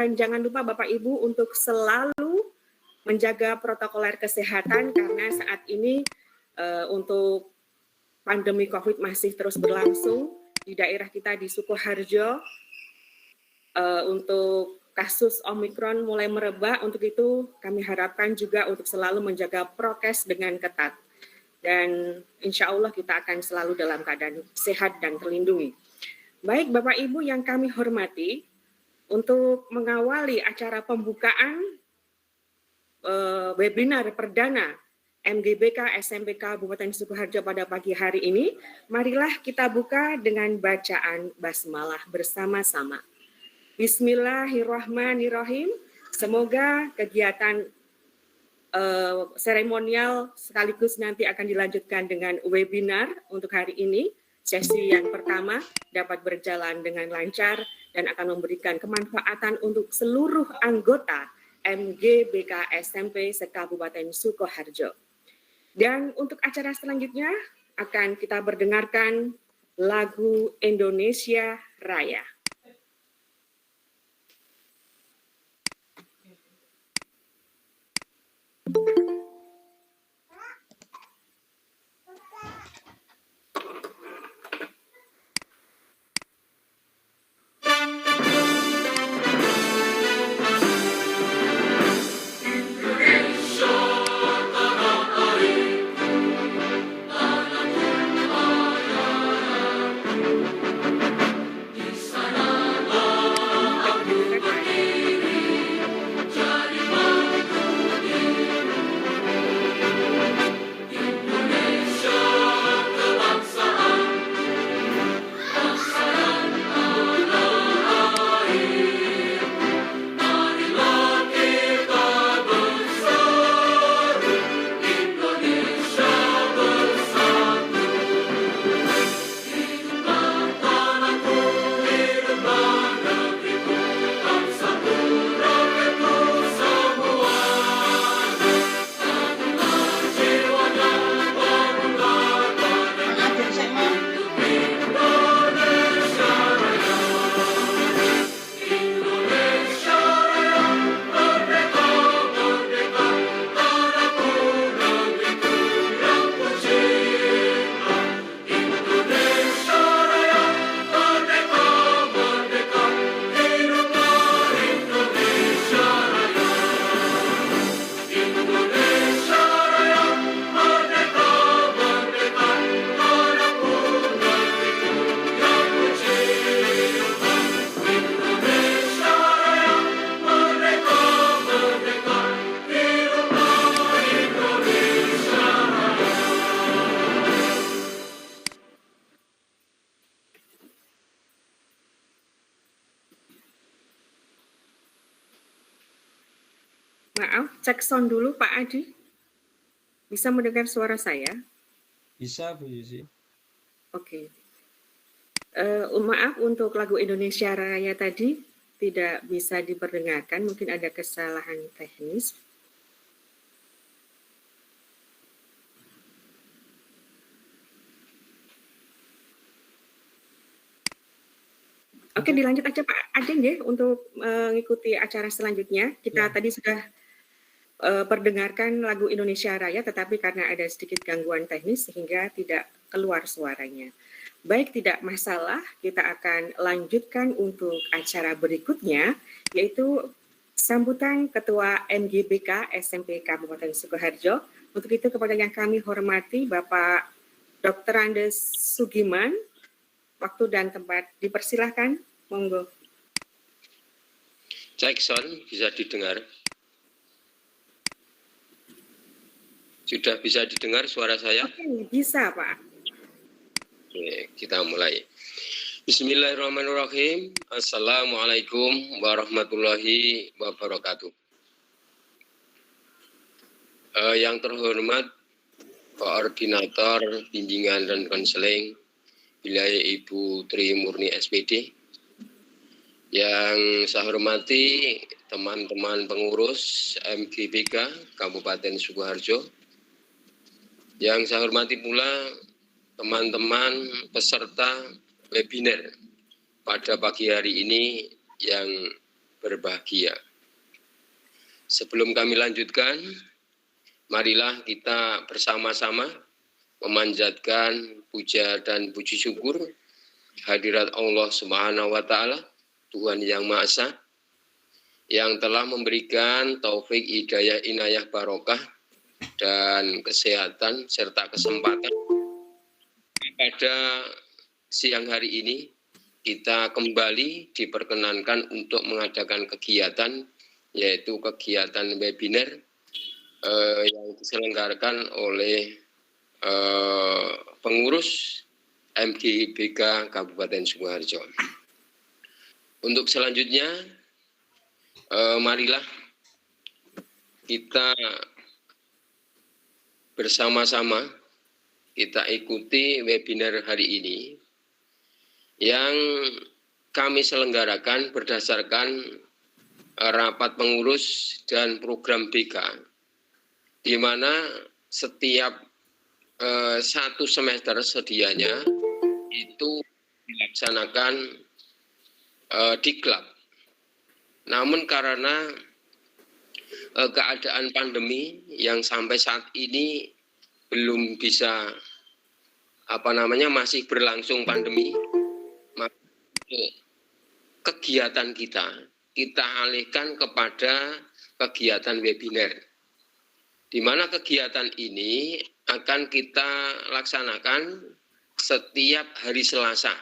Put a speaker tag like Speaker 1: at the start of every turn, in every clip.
Speaker 1: Dan jangan lupa Bapak Ibu untuk selalu menjaga protokol kesehatan karena saat ini untuk pandemi COVID masih terus berlangsung di daerah kita di Sukoharjo. Untuk kasus Omikron mulai merebak, untuk itu kami harapkan juga untuk selalu menjaga prokes dengan ketat. Dan insya Allah kita akan selalu dalam keadaan sehat dan terlindungi. Baik Bapak Ibu yang kami hormati, untuk mengawali acara pembukaan webinar perdana MGBK SMPK Kabupaten Sukoharjo pada pagi hari ini, marilah kita buka dengan bacaan basmalah bersama-sama. Bismillahirrahmanirrahim. Semoga kegiatan seremonial sekaligus nanti akan dilanjutkan dengan webinar untuk hari ini. Sesi yang pertama dapat berjalan dengan lancar dan akan memberikan kemanfaatan untuk seluruh anggota MGBK SMP se-Kabupaten Sukoharjo. Dan untuk acara selanjutnya akan kita berdengarkan lagu Indonesia Raya. Maaf, cek sound dulu Pak Adi. Bisa mendengar suara saya?
Speaker 2: Bisa Bu Yusi.
Speaker 1: Oke. Maaf untuk lagu Indonesia Raya tadi tidak bisa diperdengarkan, mungkin ada kesalahan teknis. Oke, dilanjut aja Pak Adin ya untuk mengikuti acara selanjutnya. Kita tadi sudah perdengarkan lagu Indonesia Raya, tetapi karena ada sedikit gangguan teknis sehingga tidak keluar suaranya. Baik, tidak masalah, kita akan lanjutkan untuk acara berikutnya, yaitu sambutan Ketua MGBK SMP Kabupaten Sukoharjo. Untuk itu kepada yang kami hormati Bapak Dr. Andes Sugiman, waktu dan tempat dipersilahkan, monggo.
Speaker 3: Cek sound, bisa didengar? Sudah bisa didengar suara saya?
Speaker 1: Oke, bisa Pak.
Speaker 3: Oke, kita mulai. Bismillahirrahmanirrahim. Assalamualaikum warahmatullahi wabarakatuh. Yang terhormat Koordinator Bimbingan dan Konseling Wilayah Ibu Tri Murni SPD. Yang saya hormati teman-teman pengurus MGBK Kabupaten Sukoharjo. Yang saya hormati pula teman-teman peserta webinar pada pagi hari ini yang berbahagia. Sebelum kami lanjutkan, marilah kita bersama-sama memanjatkan puja dan puji syukur hadirat Allah Subhanahu wa taala, Tuhan yang Maha Esa, yang telah memberikan taufik, hidayah, inayah, barokah dan kesehatan serta kesempatan pada siang hari ini kita kembali diperkenankan untuk mengadakan kegiatan, yaitu kegiatan webinar yang diselenggarakan oleh pengurus MGIBK Kabupaten Sukoharjo. Untuk selanjutnya, marilah kita bersama-sama kita ikuti webinar hari ini yang kami selenggarakan berdasarkan rapat pengurus dan program BK, di mana setiap satu semester sedianya itu dilaksanakan diklat. Namun karena keadaan pandemi yang sampai saat ini belum bisa masih berlangsung pandemi, maka kegiatan kita alihkan kepada kegiatan webinar, di mana kegiatan ini akan kita laksanakan setiap hari Selasa.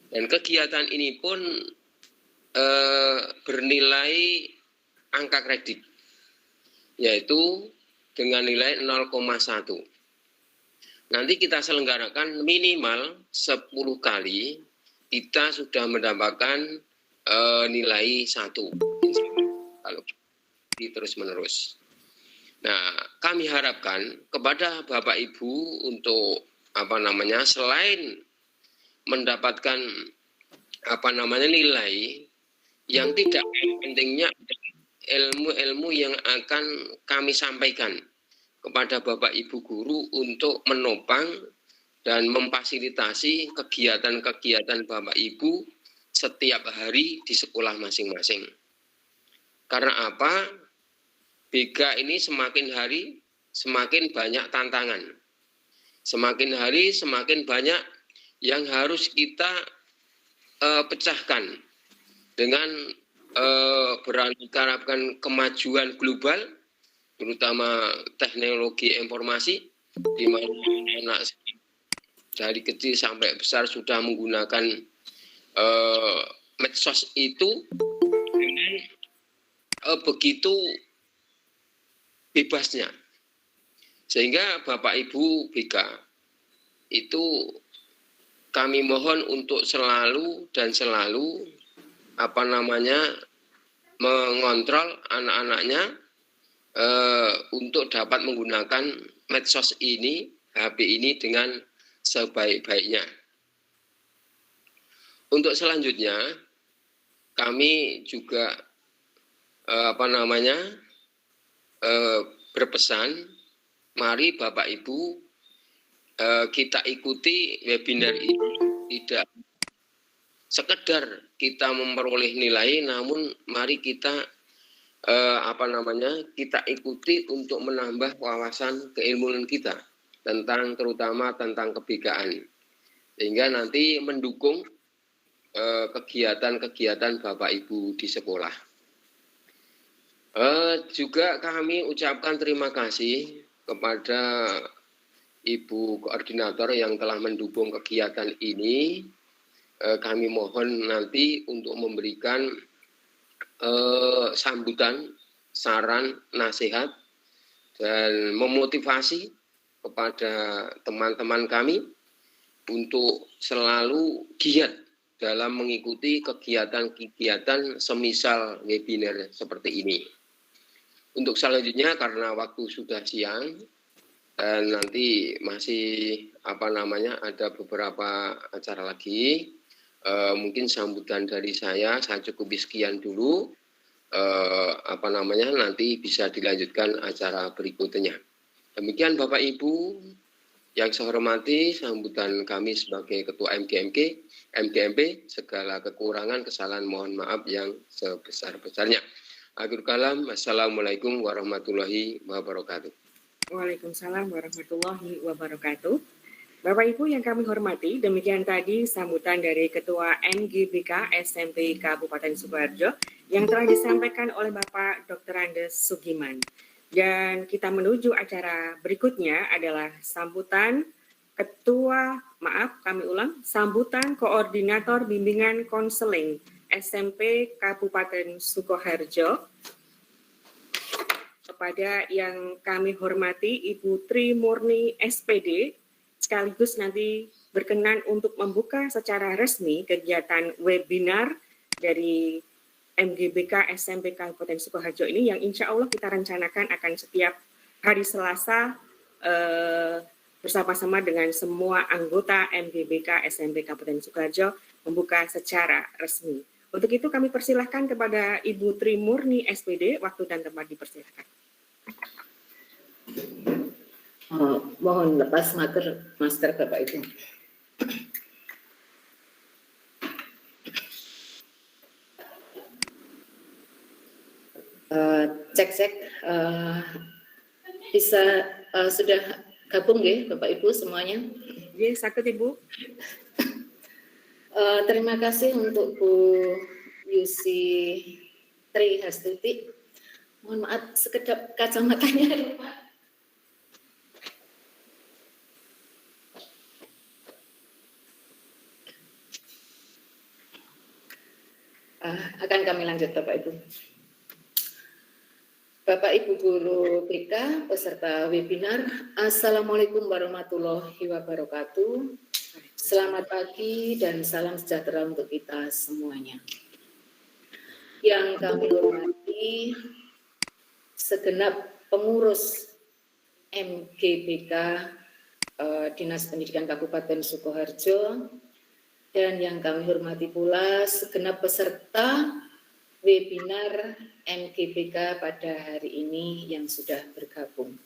Speaker 3: Dan kegiatan ini pun bernilai angka kredit, yaitu dengan nilai 0,1. Nanti kita selenggarakan minimal 10 kali, kita sudah mendapatkan nilai 1. Kalau terus menerus. Nah, kami harapkan kepada Bapak Ibu untuk selain mendapatkan nilai yang tidak pentingnya ilmu-ilmu yang akan kami sampaikan kepada Bapak Ibu guru untuk menopang dan memfasilitasi kegiatan-kegiatan Bapak Ibu setiap hari di sekolah masing-masing. Karena apa? BK ini semakin hari semakin banyak tantangan. Semakin hari semakin banyak yang harus kita pecahkan dengan beraneka-ragam kemajuan global, terutama teknologi informasi, di mana anak dari kecil sampai besar sudah menggunakan medsos itu dengan begitu bebasnya. Sehingga Bapak Ibu BK itu kami mohon untuk selalu mengontrol anak-anaknya untuk dapat menggunakan medsos ini, HP ini dengan sebaik-baiknya. Untuk selanjutnya, kami juga berpesan, mari Bapak Ibu kita ikuti webinar ini, tidak sekedar kita memperoleh nilai, namun mari kita kita ikuti untuk menambah wawasan keilmuan kita terutama tentang kebikaan, sehingga nanti mendukung kegiatan-kegiatan Bapak Ibu di sekolah. Juga kami ucapkan terima kasih kepada Ibu Koordinator yang telah mendukung kegiatan ini. Kami mohon nanti untuk memberikan sambutan, saran, nasihat, dan memotivasi kepada teman-teman kami untuk selalu giat dalam mengikuti kegiatan-kegiatan semisal webinar seperti ini. Untuk selanjutnya, karena waktu sudah siang dan nanti masih ada beberapa acara lagi, mungkin sambutan dari saya cukup sekian dulu. Nanti bisa dilanjutkan acara berikutnya. Demikian Bapak Ibu, Yang saya hormati sambutan kami sebagai Ketua MGMP, segala kekurangan, kesalahan mohon maaf yang sebesar-besarnya. Akhir kalam, Assalamualaikum warahmatullahi wabarakatuh.
Speaker 1: Waalaikumsalam warahmatullahi wabarakatuh. Bapak Ibu yang kami hormati, demikian tadi sambutan dari Ketua MGBK SMP Kabupaten Sukoharjo yang telah disampaikan oleh Bapak Dr. Andes Sugiman. Dan kita menuju acara berikutnya adalah sambutan sambutan Koordinator Bimbingan Konseling SMP Kabupaten Sukoharjo kepada yang kami hormati Ibu Tri Murni SPD, sekaligus nanti berkenan untuk membuka secara resmi kegiatan webinar dari MGBK SMP Kabupaten Sukoharjo ini yang insya Allah kita rencanakan akan setiap hari Selasa bersama-sama dengan semua anggota MGBK SMP Kabupaten Sukoharjo membuka secara resmi. Untuk itu kami persilahkan kepada Ibu Tri Murni SPD, waktu dan tempat dipersilahkan.
Speaker 4: Mohon lepas masker Bapak Ibu. Cek, bisa sudah gabung ya Bapak Ibu semuanya?
Speaker 1: Ya, sakit Ibu.
Speaker 4: Terima kasih untuk Bu Yusi Tri Hastuti. Mohon maaf, sekedap kacamatanya lupa. Akan kami lanjut Bapak Ibu. Bapak Ibu Guru BK, peserta webinar, Assalamualaikum warahmatullahi wabarakatuh. Selamat pagi dan salam sejahtera untuk kita semuanya. Yang kami hormati segenap pengurus MGBK Dinas Pendidikan Kabupaten Sukoharjo, dan yang kami hormati pula segenap peserta webinar MGBK pada hari ini yang sudah bergabung.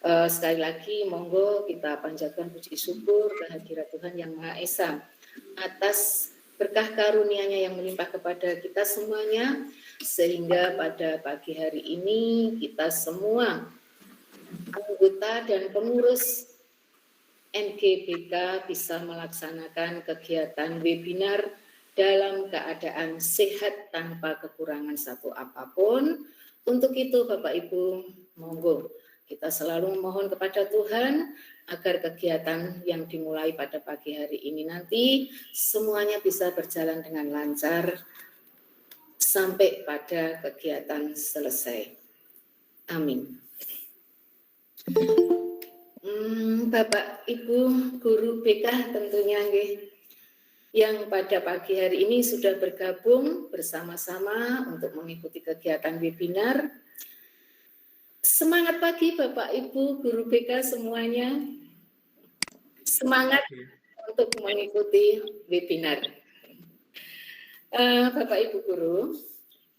Speaker 4: Sekali lagi monggo kita panjatkan puji syukur kehadirat Tuhan Yang Maha Esa atas berkah karunia-Nya yang melimpah kepada kita semuanya, sehingga pada pagi hari ini kita semua anggota dan pengurus MGBK bisa melaksanakan kegiatan webinar dalam keadaan sehat tanpa kekurangan satu apapun. Untuk itu Bapak Ibu, monggo kita selalu memohon kepada Tuhan agar kegiatan yang dimulai pada pagi hari ini nanti semuanya bisa berjalan dengan lancar sampai pada kegiatan selesai. Amin. Bapak Ibu Guru BK tentunya yang pada pagi hari ini sudah bergabung bersama-sama untuk mengikuti kegiatan webinar. Semangat pagi Bapak Ibu Guru BK semuanya. Semangat untuk mengikuti webinar. Bapak Ibu Guru,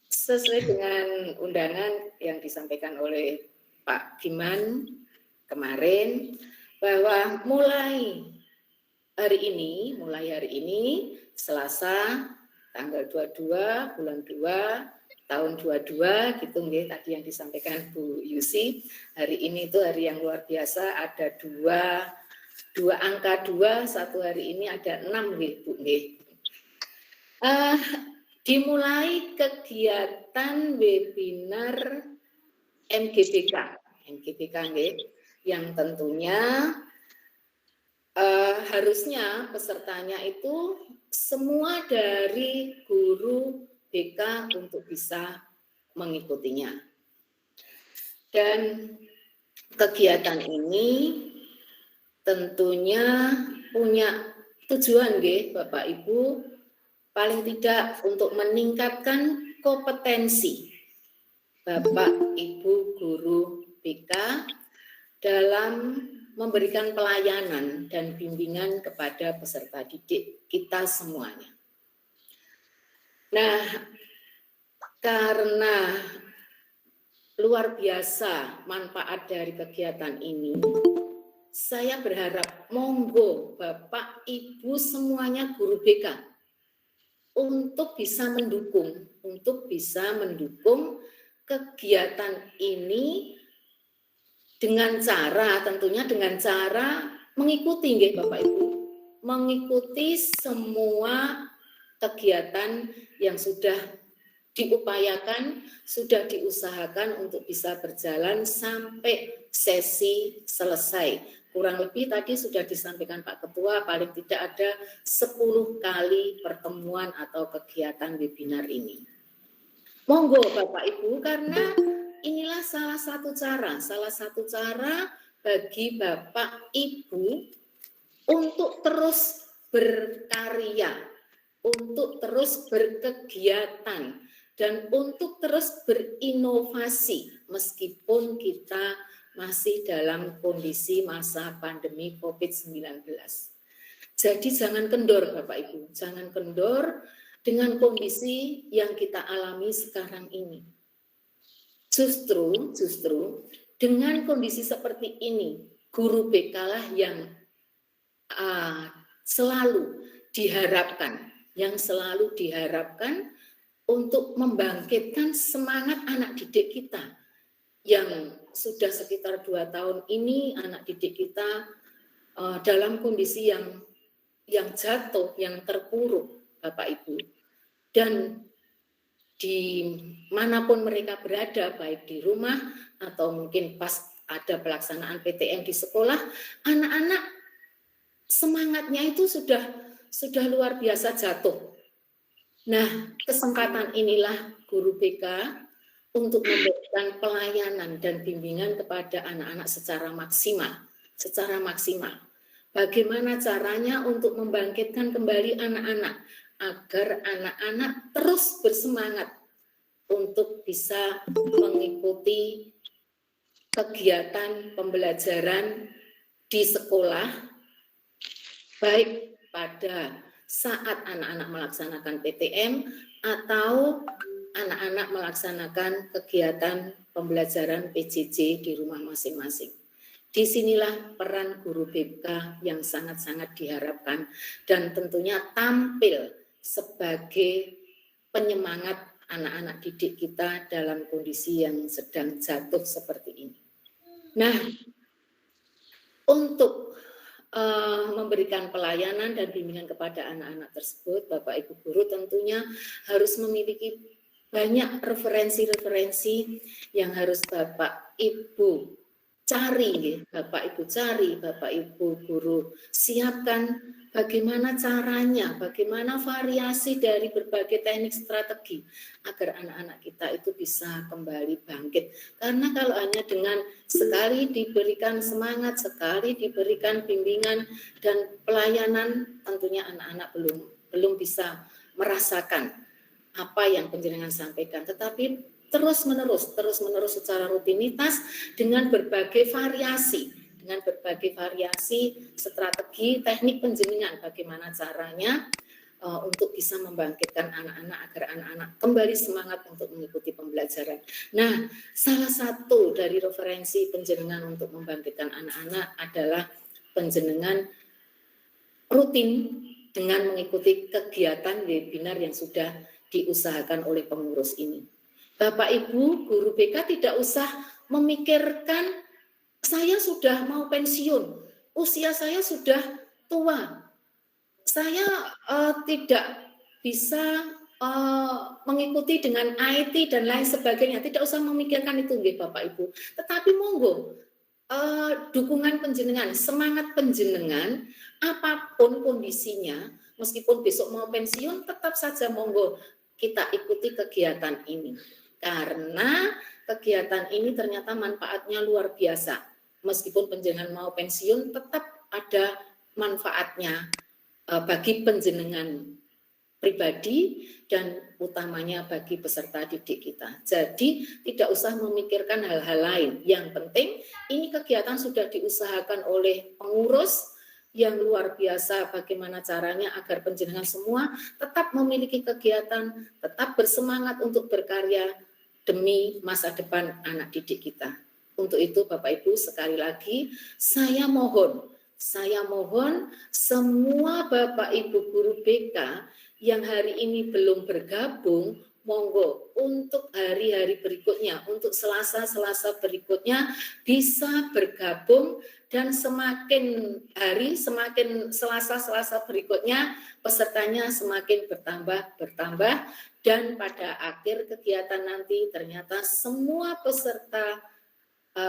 Speaker 4: sesuai dengan undangan yang disampaikan oleh Pak Giman kemarin, bahwa mulai hari ini Selasa tanggal 22 bulan 2 tahun 22 gitu nggih, tadi yang disampaikan Bu Yusi, hari ini itu hari yang luar biasa, ada dua angka 2, satu hari ini ada 6 nggih Bu nggih. Dimulai kegiatan webinar MGBK nggih, yang tentunya harusnya pesertanya itu semua dari guru BK untuk bisa mengikutinya. Dan kegiatan ini tentunya punya tujuan nggih Bapak Ibu, paling tidak untuk meningkatkan kompetensi Bapak Ibu guru BK dalam memberikan pelayanan dan bimbingan kepada peserta didik kita semuanya. Nah, karena luar biasa manfaat dari kegiatan ini, saya berharap monggo Bapak Ibu semuanya guru BK untuk bisa mendukung kegiatan ini dengan cara tentunya dengan cara mengikuti nggih Bapak Ibu, mengikuti semua kegiatan yang sudah diupayakan, sudah diusahakan untuk bisa berjalan sampai sesi selesai. Kurang lebih tadi sudah disampaikan Pak Ketua, paling tidak ada 10 kali pertemuan atau kegiatan webinar ini. Monggo Bapak Ibu, karena inilah salah satu cara bagi Bapak Ibu untuk terus berkarya, untuk terus berkegiatan, dan untuk terus berinovasi meskipun kita masih dalam kondisi masa pandemi COVID-19. Jadi jangan kendor Bapak Ibu, jangan kendor dengan kondisi yang kita alami sekarang ini. Justru dengan kondisi seperti ini, guru BK lah yang selalu diharapkan untuk membangkitkan semangat anak didik kita yang sudah sekitar 2 tahun ini. Anak didik kita dalam kondisi yang jatuh, yang terpuruk Bapak Ibu, dan di manapun mereka berada, baik di rumah atau mungkin pas ada pelaksanaan PTM di sekolah, anak-anak semangatnya itu sudah luar biasa jatuh. Nah, kesempatan inilah guru BK untuk memberikan pelayanan dan bimbingan kepada anak-anak secara maksimal. Bagaimana caranya untuk membangkitkan kembali anak-anak agar anak-anak terus bersemangat untuk bisa mengikuti kegiatan pembelajaran di sekolah, baik pada saat anak-anak melaksanakan PTM atau anak-anak melaksanakan kegiatan pembelajaran PJJ di rumah masing-masing. Disinilah peran guru BK yang sangat-sangat diharapkan dan tentunya tampil sebagai penyemangat anak-anak didik kita dalam kondisi yang sedang jatuh seperti ini. Nah, untuk memberikan pelayanan dan bimbingan kepada anak-anak tersebut, Bapak Ibu guru tentunya harus memiliki banyak referensi-referensi yang harus Bapak Ibu cari, Bapak Ibu guru siapkan bagaimana caranya, bagaimana variasi dari berbagai teknik strategi agar anak-anak kita itu bisa kembali bangkit. Karena kalau hanya dengan sekali diberikan semangat, sekali diberikan bimbingan dan pelayanan, tentunya anak-anak belum bisa merasakan apa yang panjenengan sampaikan, tetapi terus menerus secara rutinitas dengan berbagai variasi strategi teknik panjenengan bagaimana caranya untuk bisa membangkitkan anak-anak agar anak-anak kembali semangat untuk mengikuti pembelajaran. Nah, salah satu dari referensi panjenengan untuk membangkitkan anak-anak adalah panjenengan rutin dengan mengikuti kegiatan webinar yang sudah diusahakan oleh pengurus ini. Bapak Ibu guru BK tidak usah memikirkan saya sudah mau pensiun, usia saya sudah tua, saya tidak bisa mengikuti dengan IT dan lain sebagainya. Tidak usah memikirkan itu Bapak Ibu. Tetapi monggo dukungan panjenengan, semangat panjenengan, apapun kondisinya, meskipun besok mau pensiun, tetap saja monggo kita ikuti kegiatan ini. Karena kegiatan ini ternyata manfaatnya luar biasa. Meskipun panjenengan mau pensiun, tetap ada manfaatnya bagi panjenengan pribadi dan utamanya bagi peserta didik kita. Jadi tidak usah memikirkan hal-hal lain. Yang penting ini kegiatan sudah diusahakan oleh pengurus yang luar biasa, bagaimana caranya agar panjenengan semua tetap memiliki kegiatan, tetap bersemangat untuk berkarya demi masa depan anak didik kita. Untuk itu Bapak Ibu sekali lagi saya mohon semua Bapak Ibu guru BK yang hari ini belum bergabung, monggo untuk hari-hari berikutnya, untuk Selasa-Selasa berikutnya bisa bergabung, dan semakin hari, semakin Selasa-Selasa berikutnya pesertanya semakin bertambah, dan pada akhir kegiatan nanti ternyata semua peserta,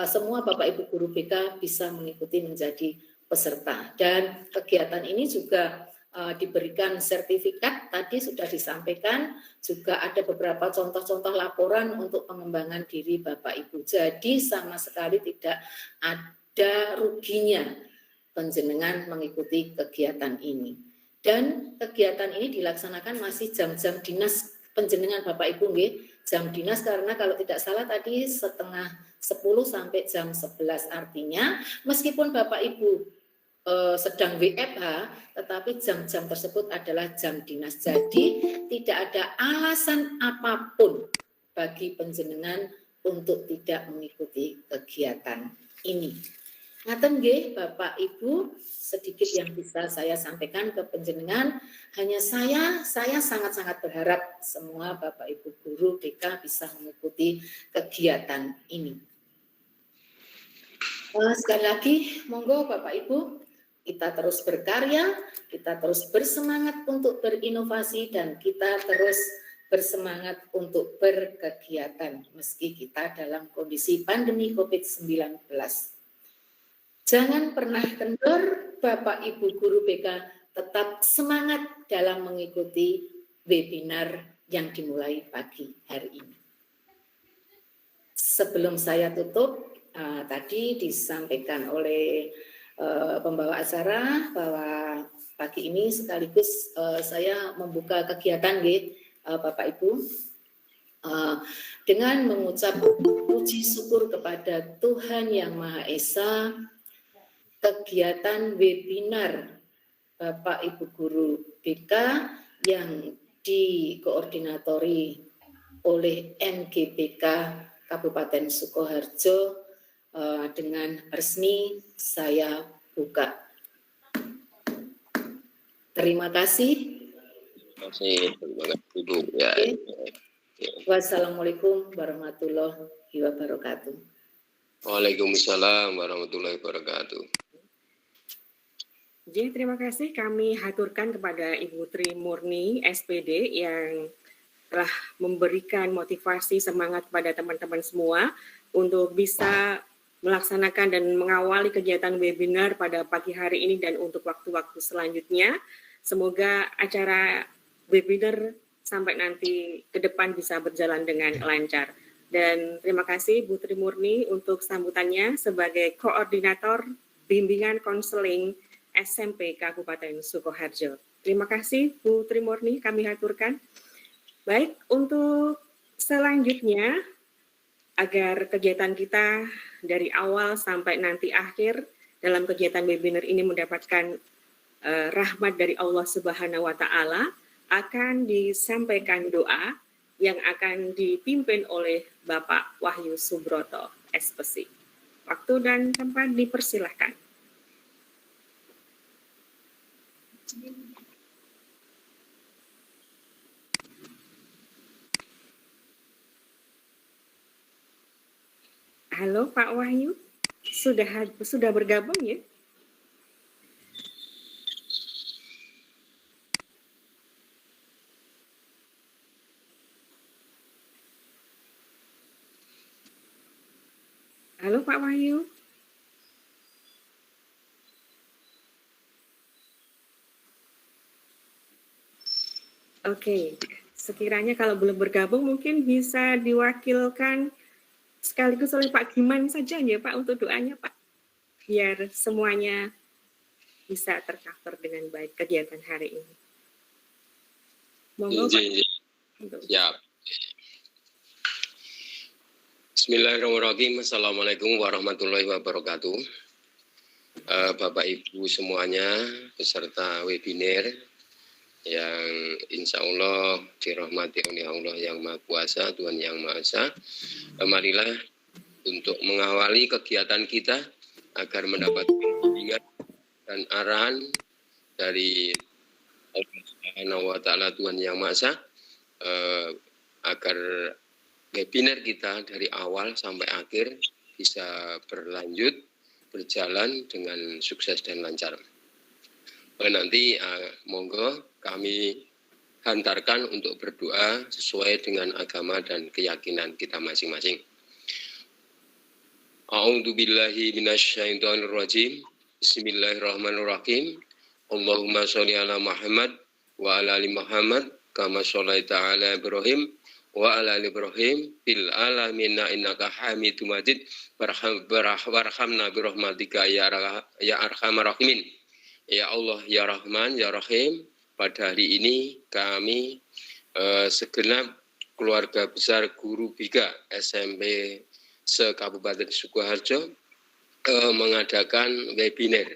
Speaker 4: semua Bapak Ibu guru BK bisa mengikuti menjadi peserta. Dan kegiatan ini juga diberikan sertifikat, tadi sudah disampaikan, juga ada beberapa contoh-contoh laporan untuk pengembangan diri Bapak Ibu. Jadi sama sekali tidak ada ruginya panjenengan mengikuti kegiatan ini. Dan kegiatan ini dilaksanakan masih jam-jam dinas panjenengan Bapak Ibu, nggih. Jam dinas karena kalau tidak salah tadi setengah 10 sampai jam 11, artinya meskipun Bapak Ibu sedang WFH, tetapi jam-jam tersebut adalah jam dinas. Jadi tidak ada alasan apapun bagi panjenengan untuk tidak mengikuti kegiatan ini. Ngaten nggih Bapak Ibu, sedikit yang bisa saya sampaikan ke panjenengan. Hanya saya sangat-sangat berharap semua Bapak Ibu guru BK bisa mengikuti kegiatan ini. Sekali lagi, monggo Bapak Ibu, kita terus berkarya, kita terus bersemangat untuk berinovasi, dan kita terus bersemangat untuk berkegiatan meski kita dalam kondisi pandemi COVID-19. Jangan pernah kendor, Bapak Ibu guru BK tetap semangat dalam mengikuti webinar yang dimulai pagi hari ini. Sebelum saya tutup, tadi disampaikan oleh pembawa acara bahwa pagi ini sekaligus saya membuka kegiatan Bapak Ibu dengan mengucap puji syukur kepada Tuhan Yang Maha Esa. Kegiatan webinar Bapak Ibu guru BK yang dikoordinatori oleh MGBK Kabupaten Sukoharjo dengan resmi saya buka. Terima kasih.
Speaker 3: Terima kasih Ibu. Ya.
Speaker 4: Wassalamualaikum warahmatullahi wabarakatuh.
Speaker 3: Waalaikumsalam warahmatullahi wabarakatuh.
Speaker 1: Jadi terima kasih kami haturkan kepada Ibu Tri Murni SPD yang telah memberikan motivasi semangat kepada teman-teman semua untuk bisa melaksanakan dan mengawali kegiatan webinar pada pagi hari ini dan untuk waktu-waktu selanjutnya. Semoga acara webinar sampai nanti ke depan bisa berjalan dengan lancar. Dan terima kasih Bu Tri Murni untuk sambutannya sebagai koordinator bimbingan konseling SMP Kabupaten Sukoharjo. Terima kasih Bu Tri Murni, kami haturkan. Baik, untuk selanjutnya agar kegiatan kita dari awal sampai nanti akhir dalam kegiatan webinar ini mendapatkan rahmat dari Allah Subhanahu wa Ta'ala, akan disampaikan doa yang akan dipimpin oleh Bapak Wahyu Subroto, SPC. Waktu dan tempat dipersilahkan. Halo Pak Wahyu, sudah bergabung ya? Halo Pak Wahyu. Oke, sekiranya kalau belum bergabung mungkin bisa diwakilkan sekaligus oleh Pak Giman saja ya Pak untuk doanya Pak, biar semuanya bisa tercover dengan baik kegiatan hari ini. Monggo Pak.
Speaker 3: Siap. Bismillahirrahmanirrahim. Assalamualaikum warahmatullahi wabarakatuh. Bapak Ibu semuanya peserta webinar yang insya Allah dirahmati oleh Allah yang Maha Kuasa, Tuhan yang Maha Esa. Marilah untuk mengawali kegiatan kita agar mendapatkan bimbingan dan arahan dari Allah Subhanahu wa Ta'ala, Tuhan Yang Maha Esa, agar webinar kita dari awal sampai akhir bisa berjalan dengan sukses dan lancar. Nanti monggo kami hantarkan untuk berdoa sesuai dengan agama dan keyakinan kita masing-masing. A'udzubillahi minasyaitonirrajim. Bismillahirrahmanirrahim. Allahumma sholli ala Muhammad wa ala ali Muhammad kama sholaita ala Ibrahim wa ala ali Ibrahim fil alamin innaka Hamidum Majid. Warhamna birahmatika ya arhamar rahimin. Ya Allah, ya Rahman, ya Rahim, pada hari ini kami segenap keluarga besar guru BK SMP se-Kabupaten Sukoharjo mengadakan webinar.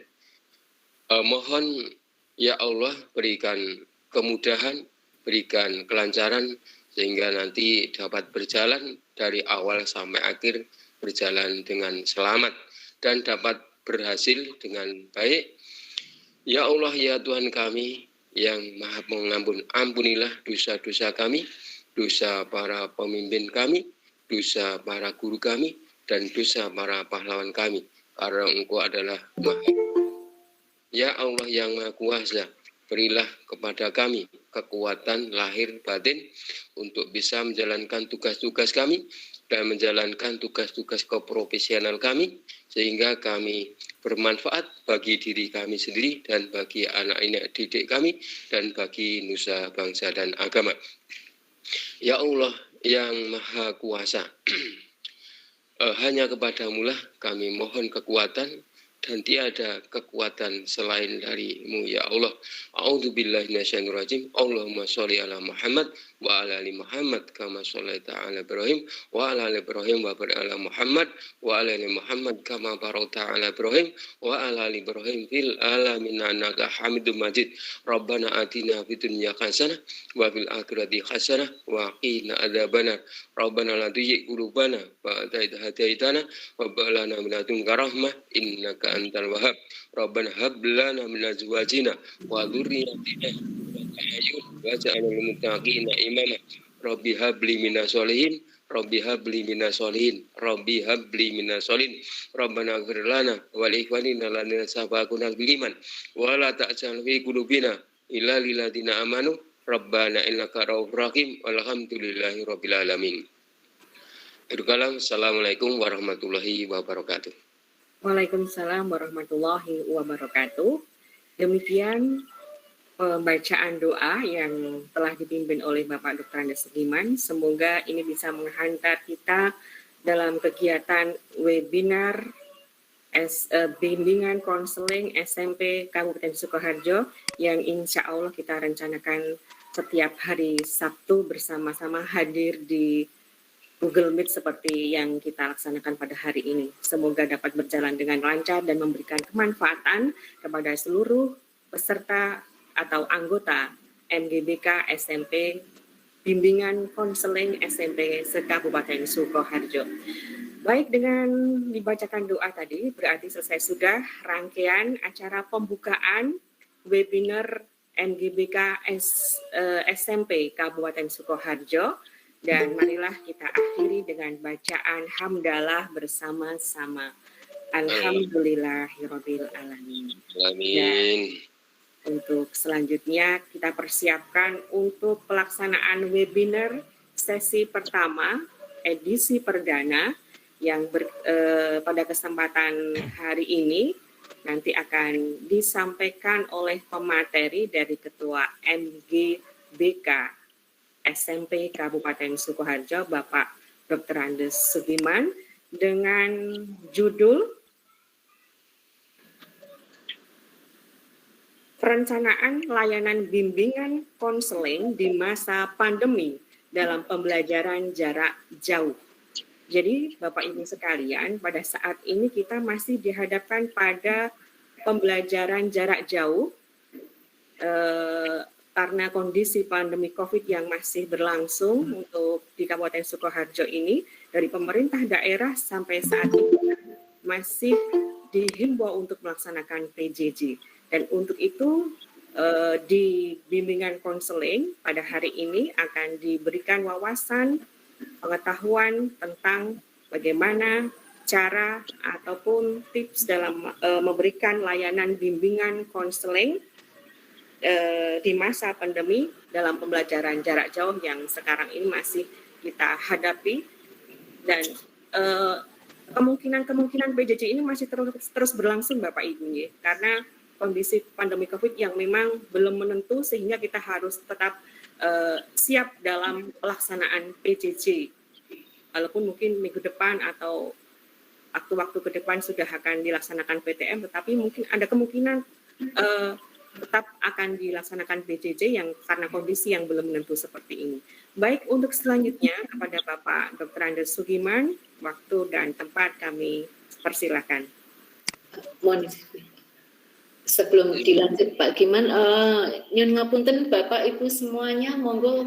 Speaker 3: Mohon ya Allah berikan kemudahan, berikan kelancaran sehingga nanti dapat berjalan dari awal sampai akhir, berjalan dengan selamat dan dapat berhasil dengan baik. Ya Allah, ya Tuhan kami yang Maha Pengampun, ampunilah dosa-dosa kami, dosa para pemimpin kami, dosa para guru kami, dan dosa para pahlawan kami. Karena Engkau adalah Maha. Ya Allah yang Maha Kuasa, berilah kepada kami kekuatan lahir batin untuk bisa menjalankan tugas-tugas kami dan menjalankan tugas-tugas keprofesional kami, sehingga kami bermanfaat bagi diri kami sendiri dan bagi anak-anak didik kami dan bagi nusa bangsa dan agama. Ya Allah yang Maha Kuasa, hanya kepadamu-lah kami mohon kekuatan dan tiada kekuatan selain dari-Mu ya Allah. A'udzubillahi minasyaitonirrajim. Allahumma sholli ala Muhammad wa ala ali Muhammad kama sholaita ala Ibrahim wa ala ali Ibrahim wa barik ala Muhammad wa ala ali Muhammad kama barakta ala Ibrahim wa ala ali Ibrahim fil alamin innaka Hamidum Majid. Rabbana atina fid dunya hasanah wa fil akhirati hasanah wa qina adzabannar. Rabbana la tuzigh qulubana ba'da idh hadaitana wa hab lana min ladunka rahmah innaka antal wahhab. Rabbana hab lana min azwajina wa dzurriyyatina waj'alna lil muttaqina imama. Rabbi habli minas solihin, Rabbi habli minas solihin, Rabbi habli minas solihin. Rabbana ighfir lana wa li ikhwanina alladziina sabaquna bil iman wa la ta'jal fi qulubina illa lil ladzina amanu. Rabbana innaka ra'ufur rahim. Walhamdulillahi rabbil alamin. Assalamualaikum warahmatullahi wabarakatuh.
Speaker 1: Waalaikumsalam warahmatullahi wabarakatuh. Demikian pembacaan doa yang telah dipimpin oleh Bapak Dr. Andes Sugiman. Semoga ini bisa menghantar kita dalam kegiatan webinar bimbingan konseling SMP Kabupaten Sukoharjo yang insya Allah kita rencanakan setiap hari Sabtu bersama-sama hadir di Google Meet seperti yang kita laksanakan pada hari ini. Semoga dapat berjalan dengan lancar dan memberikan kemanfaatan kepada seluruh peserta atau anggota MGBK SMP Bimbingan Konseling SMP se-Kabupaten Sukoharjo. Baik, dengan dibacakan doa tadi berarti selesai sudah rangkaian acara pembukaan webinar MGBK SMP Kabupaten Sukoharjo. Dan marilah kita akhiri dengan bacaan hamdalah bersama-sama. Alhamdulillahirabbil alamin.
Speaker 3: Amin.
Speaker 1: Untuk selanjutnya kita persiapkan untuk pelaksanaan webinar sesi pertama edisi perdana yang pada kesempatan hari ini nanti akan disampaikan oleh pemateri dari Ketua MGBK SMP Kabupaten Sukoharjo, Bapak Dr. Andes Sugiman, dengan judul Perencanaan Layanan Bimbingan Konseling di Masa Pandemi dalam Pembelajaran Jarak Jauh. Jadi Bapak Ibu sekalian, pada saat ini kita masih dihadapkan pada pembelajaran jarak jauh karena kondisi pandemi COVID yang masih berlangsung untuk di Kabupaten Sukoharjo ini, dari pemerintah daerah sampai saat ini masih dihimbau untuk melaksanakan PJJ. Dan untuk itu di bimbingan konseling pada hari ini akan diberikan wawasan pengetahuan tentang bagaimana cara ataupun tips dalam memberikan layanan bimbingan konseling di masa pandemi dalam pembelajaran jarak jauh yang sekarang ini masih kita hadapi, dan kemungkinan PJJ ini masih terus berlangsung Bapak Ibu ya, karena kondisi pandemi COVID yang memang belum menentu sehingga kita harus tetap siap dalam pelaksanaan PJJ. Walaupun mungkin minggu depan atau waktu-waktu ke depan sudah akan dilaksanakan PTM, tetapi mungkin ada kemungkinan tetap akan dilaksanakan PJJ yang karena kondisi yang belum menentu seperti ini. Baik, untuk selanjutnya kepada Bapak Dr. Andes Sugiman, waktu dan tempat kami persilakan.
Speaker 4: Mohon sebelum dilanjut Pak Giman, nyun ngapunten Bapak Ibu semuanya, monggo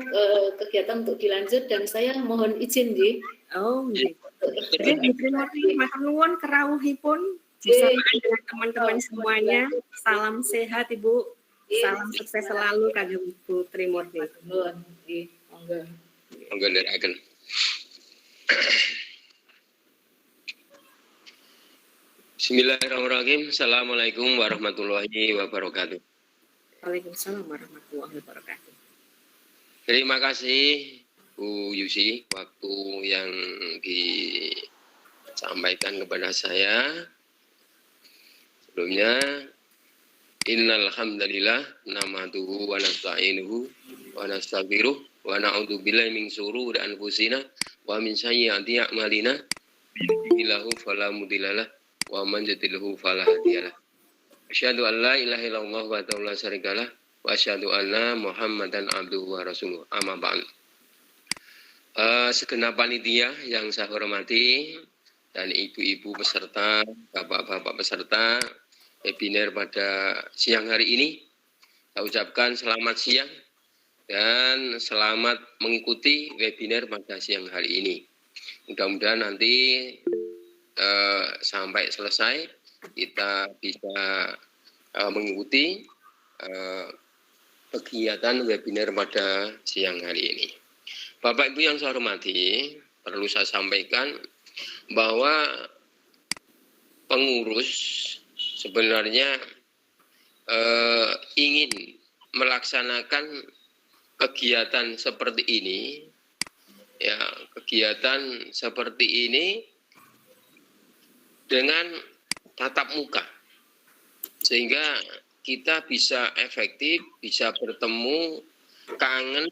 Speaker 4: kegiatan untuk dilanjut dan saya mohon izin nggih.
Speaker 1: Oh, nggih. Jadi terima kasih matur nuwun kerawuhipun bersamaan dengan teman-teman semuanya. Salam sehat Ibu. Salam sukses selalu kagem Ibu Trimurti.
Speaker 4: Nuwun nggih, monggo.
Speaker 3: Monggo ndherekaken. Bismillahirrahmanirrahim. Assalamualaikum warahmatullahi wabarakatuh.
Speaker 1: Waalaikumsalam warahmatullahi wabarakatuh.
Speaker 3: Terima kasih Bu Yusi waktu yang disampaikan kepada saya. Sebelumnya, innal hamdalillah nahmaduhu wa nasta'inuhu wa nastaghfiruh wa na'udzu billahi min syururi anfusina wa min sayyiati a'malina. Yahdihillahu fala mudhillalah wa man yudhlilhu fala hadiyalah. Asyhadu an la ilaha illallah wa la syarikalah wa asyhadu anna Muhammadan abduhu wa rasuluh. Amma ba'd. Segenap panitia yang saya hormati dan ibu-ibu peserta, bapak-bapak peserta webinar pada siang hari ini, saya ucapkan selamat siang dan selamat mengikuti webinar pada siang hari ini. Mudah-mudahan nanti sampai selesai kita bisa mengikuti kegiatan webinar pada siang hari ini. Bapak Ibu yang saya hormati, perlu saya sampaikan bahwa pengurus sebenarnya ingin melaksanakan kegiatan seperti ini, ya, kegiatan seperti ini dengan tatap muka, sehingga kita bisa efektif, bisa bertemu, kangen,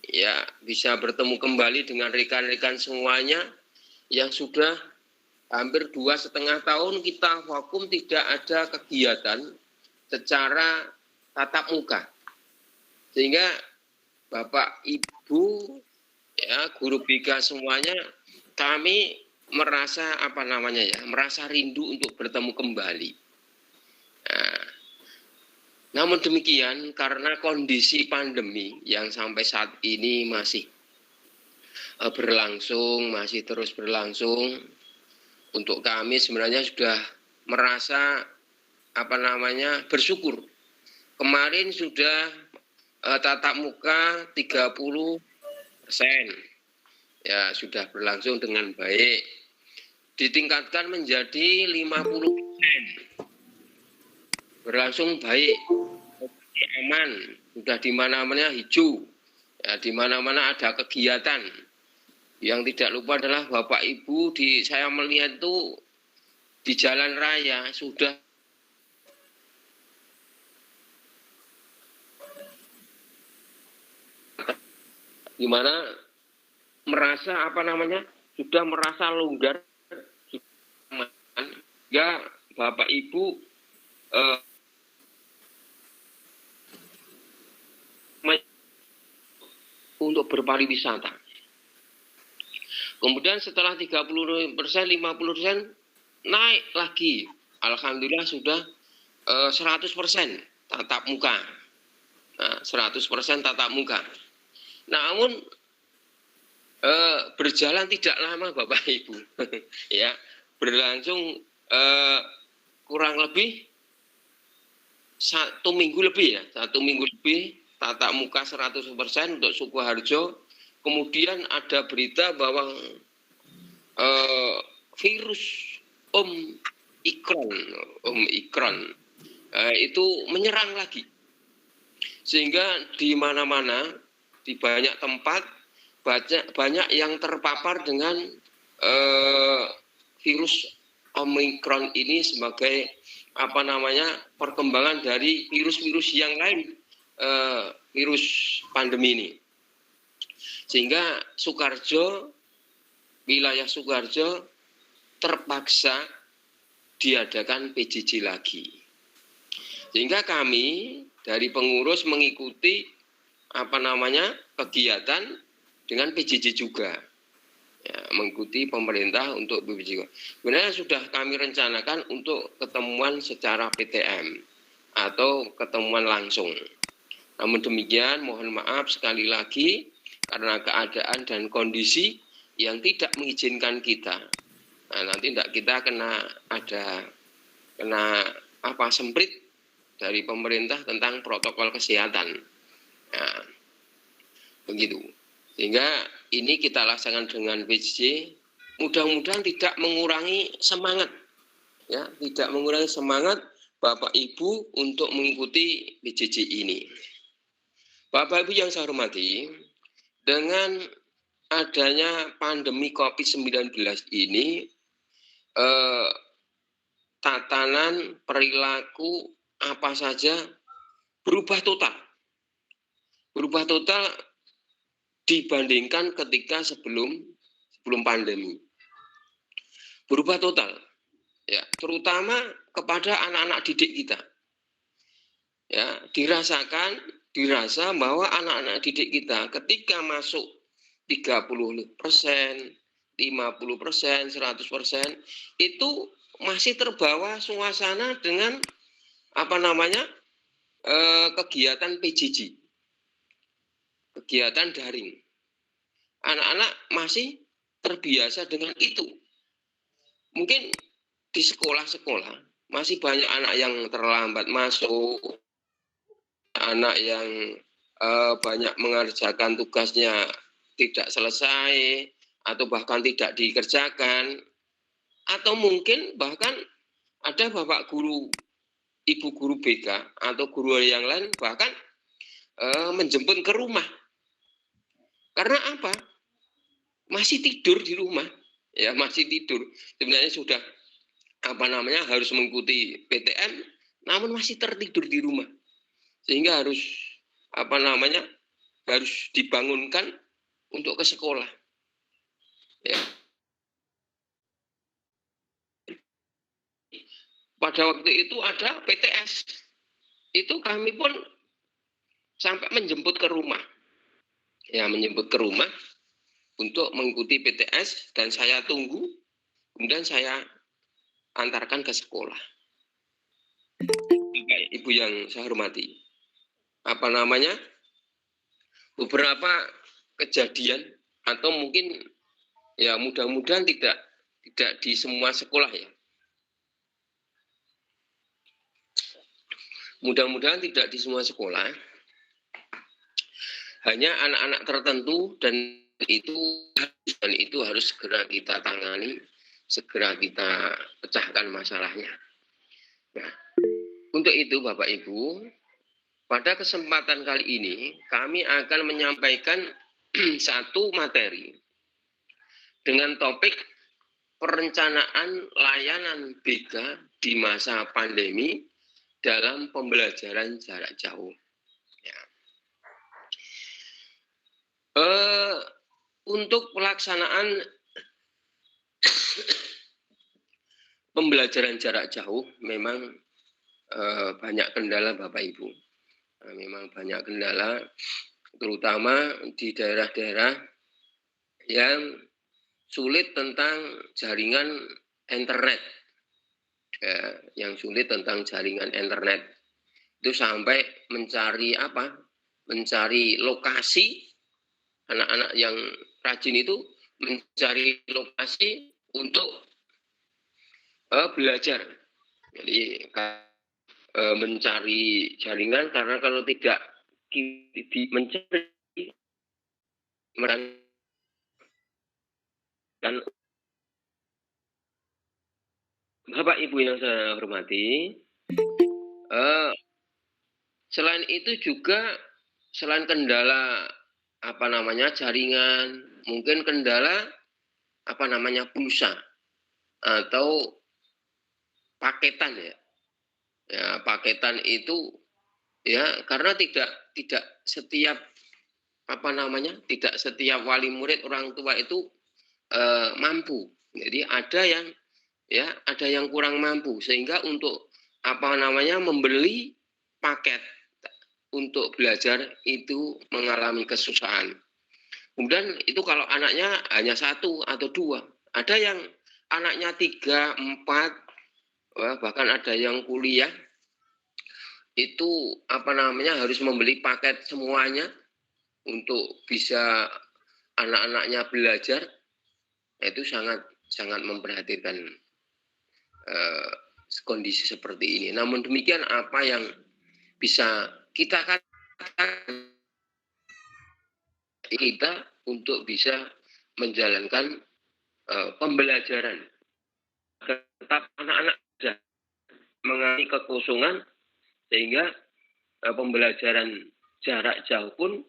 Speaker 3: ya, bisa bertemu kembali dengan rekan-rekan semuanya yang sudah hampir 2,5 tahun kita vakum tidak ada kegiatan secara tatap muka, sehingga Bapak Ibu, ya, guru BK semuanya, kami merasa merasa rindu untuk bertemu kembali. Nah, namun demikian, karena kondisi pandemi yang sampai saat ini masih berlangsung, masih terus berlangsung, untuk kami sebenarnya sudah merasa bersyukur. Kemarin sudah tatap muka 30%, ya, sudah berlangsung dengan baik. Ditingkatkan menjadi 50%. Berlangsung baik, aman, sudah di mana-mana hijau, ya, di mana-mana ada kegiatan. Yang tidak lupa adalah Bapak Ibu, saya melihat itu di jalan raya sudah gimana merasa sudah merasa longgar, ya, Bapak Ibu untuk berpariwisata. Kemudian setelah 30%, 50% naik lagi. Alhamdulillah sudah 100% tatap muka. Nah, 100% tatap muka. Namun berjalan tidak lama Bapak Ibu. Ya, berlangsung kurang lebih 1 minggu lebih ya, 1 minggu lebih tatap muka 100% untuk Sukoharjo. Kemudian ada berita bahwa virus Omikron itu menyerang lagi, sehingga di mana-mana, di banyak tempat banyak yang terpapar dengan virus Omikron ini sebagai perkembangan dari virus-virus yang lain, virus pandemi ini. Sehingga wilayah Sukoharjo terpaksa diadakan PJJ lagi. Sehingga kami dari pengurus mengikuti kegiatan dengan PJJ juga. Ya, mengikuti pemerintah untuk PJJ. Sebenarnya sudah kami rencanakan untuk ketemuan secara PTM atau ketemuan langsung. Namun demikian, mohon maaf sekali lagi karena keadaan dan kondisi yang tidak mengizinkan kita. Nah, nanti kita kena semprit dari pemerintah tentang protokol kesehatan. Nah, begitu. Sehingga ini kita laksanakan dengan PJJ, mudah-mudahan tidak mengurangi semangat, ya, tidak mengurangi semangat Bapak Ibu untuk mengikuti PJJ ini. Bapak Ibu yang saya hormati, dengan adanya pandemi COVID-19 ini, tatanan perilaku apa saja berubah total dibandingkan ketika sebelum pandemi. Berubah total, ya, terutama kepada anak-anak didik kita. Ya, dirasa bahwa anak-anak didik kita ketika masuk 30%, 50%, 100% itu masih terbawa suasana dengan kegiatan PJJ, kegiatan daring. Anak-anak masih terbiasa dengan itu. Mungkin di sekolah-sekolah masih banyak anak yang terlambat masuk, anak yang banyak mengerjakan tugasnya tidak selesai, atau bahkan tidak dikerjakan, atau mungkin bahkan ada bapak guru, ibu guru BK, atau guru yang lain bahkan menjemput ke rumah. Karena apa? Masih tidur di rumah, ya, masih tidur. Sebenarnya sudah harus mengikuti PTM, namun masih tertidur di rumah. Sehingga harus harus dibangunkan untuk ke sekolah. Ya. Pada waktu itu ada PTS. Itu kami pun sampai menjemput ke rumah. Ya, menjemput ke rumah untuk mengikuti PTS, dan saya tunggu, kemudian saya antarkan ke sekolah. Ibu yang saya hormati, beberapa kejadian, atau mungkin ya mudah-mudahan tidak di semua sekolah, ya. Mudah-mudahan tidak di semua sekolah. Hanya anak-anak tertentu, dan itu harus segera kita tangani, segera kita pecahkan masalahnya. Nah, untuk itu Bapak Ibu, pada kesempatan kali ini kami akan menyampaikan satu materi dengan topik perencanaan layanan BK di masa pandemi dalam pembelajaran jarak jauh. Ya. Untuk pelaksanaan pembelajaran jarak jauh memang banyak kendala Bapak Ibu. Memang banyak kendala, terutama di daerah-daerah yang sulit tentang jaringan internet. Yang sulit tentang jaringan internet. Itu sampai mencari mencari lokasi, anak-anak yang rajin itu mencari lokasi untuk belajar. Jadi mencari jaringan, karena kalau tidak mencari dan Bapak Ibu yang saya hormati, selain itu juga selain kendala jaringan, mungkin kendala pulsa atau paketan ya. Ya, paketan itu ya karena tidak setiap tidak setiap wali murid orang tua itu mampu. Jadi ada yang kurang mampu, sehingga untuk membeli paket untuk belajar itu mengalami kesusahan. Kemudian itu kalau anaknya hanya 1 atau 2, ada yang anaknya 3, 4, bahkan ada yang kuliah itu harus membeli paket semuanya untuk bisa anak-anaknya belajar. Itu sangat memprihatinkan kondisi seperti ini. Namun demikian, apa yang bisa kita katakan kita untuk bisa menjalankan pembelajaran, tetap anak-anak mengalami kekosongan, sehingga pembelajaran jarak jauh pun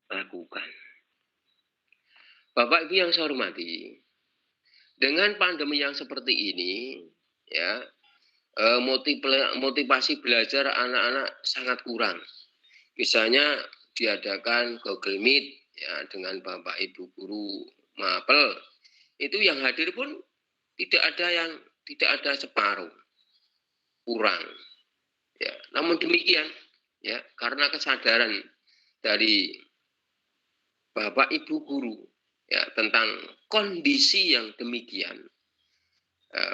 Speaker 3: lakukan. Bapak Ibu yang saya hormati, dengan pandemi yang seperti ini, ya motivasi belajar anak-anak sangat kurang. Misalnya diadakan Google Meet ya dengan Bapak Ibu guru mapel, itu yang hadir pun tidak ada separuh, kurang. Ya, namun demikian, ya karena kesadaran dari Bapak Ibu guru ya tentang kondisi yang demikian,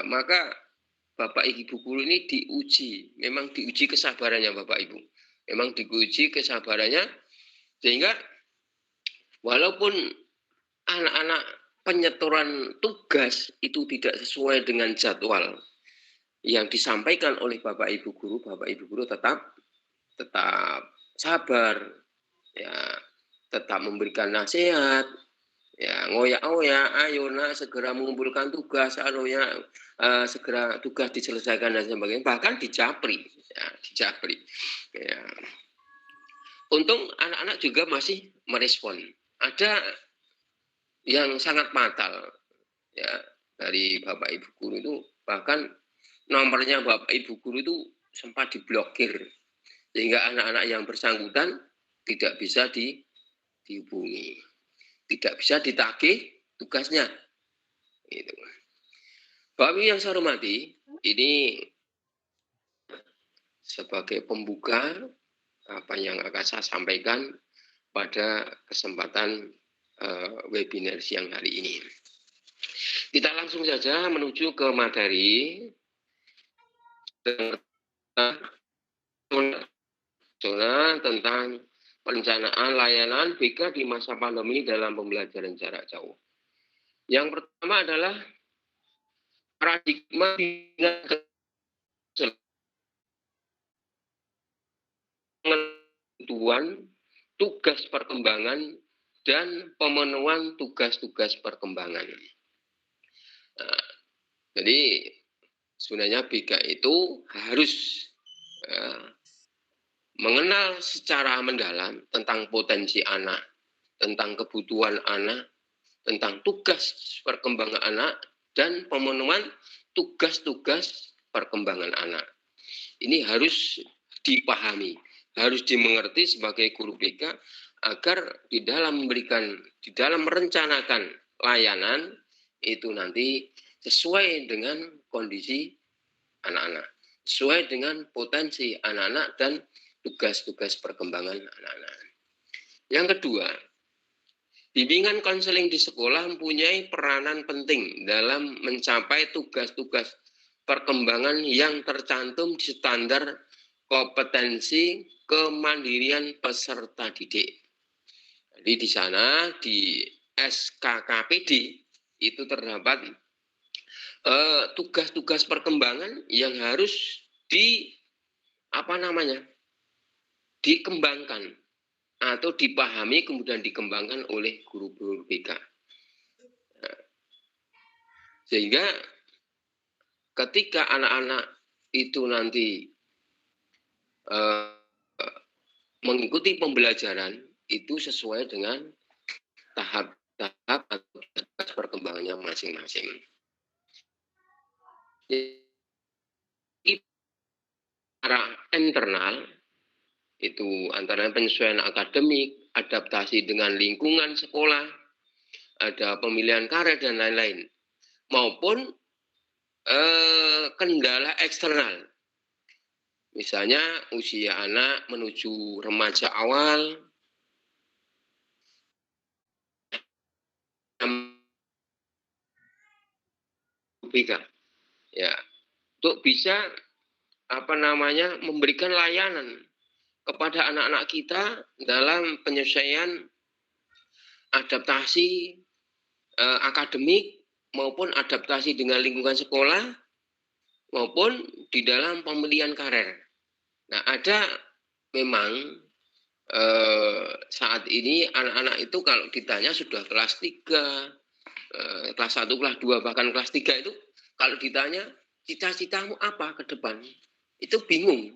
Speaker 3: maka Bapak Ibu guru ini memang diuji kesabarannya Bapak Ibu. Memang diuji kesabarannya, sehingga walaupun anak-anak penyetoran tugas itu tidak sesuai dengan jadwal yang disampaikan oleh Bapak Ibu guru tetap sabar, ya tetap memberikan nasihat, ya ngoyak-ngoyak, ayo nak segera mengumpulkan tugas, segera tugas diselesaikan dan sebagainya, bahkan dijapri. Ya. Untung anak-anak juga masih merespon. Ada yang sangat fatal ya dari Bapak Ibu guru itu, bahkan nomornya Bapak Ibu guru itu sempat diblokir, sehingga anak-anak yang bersangkutan tidak bisa dihubungi, tidak bisa ditagih tugasnya. Gitu. Bapak Ibu yang saya hormati, ini sebagai pembuka apa yang akan saya sampaikan pada kesempatan webinar siang hari ini. Kita langsung saja menuju ke materi tentang perencanaan layanan BK di masa pandemi dalam pembelajaran jarak jauh. Yang pertama adalah paradigma kebutuhan tugas perkembangan dan pemenuhan tugas-tugas perkembangan. Nah, jadi sebenarnya BK itu harus mengenal secara mendalam tentang potensi anak, tentang kebutuhan anak, tentang tugas perkembangan anak, dan pemenuhan tugas-tugas perkembangan anak. Ini harus dipahami, harus dimengerti sebagai guru BK, agar di dalam merencanakan layanan itu nanti sesuai dengan kondisi anak-anak, sesuai dengan potensi anak-anak dan tugas-tugas perkembangan anak-anak. Yang kedua, bimbingan konseling di sekolah mempunyai peranan penting dalam mencapai tugas-tugas perkembangan yang tercantum di standar kompetensi kemandirian peserta didik. Jadi di sana di SKKPD itu terdapat tugas-tugas perkembangan yang harus dikembangkan atau dipahami kemudian dikembangkan oleh guru-guru BK. Sehingga ketika anak-anak itu nanti mengikuti pembelajaran itu sesuai dengan tahap-tahap atau perkembangannya masing-masing. Secara internal itu antara penyesuaian akademik, adaptasi dengan lingkungan sekolah, ada pemilihan karir dan lain-lain, maupun kendala eksternal. Misalnya usia anak menuju remaja awal, ya, untuk bisa memberikan layanan kepada anak-anak kita dalam penyelesaian adaptasi akademik maupun adaptasi dengan lingkungan sekolah maupun di dalam pemilihan karir. Nah, ada memang saat ini anak-anak itu kalau ditanya sudah kelas 3, kelas 1, kelas 2, bahkan kelas 3 itu kalau ditanya cita-citamu apa ke depan, itu bingung.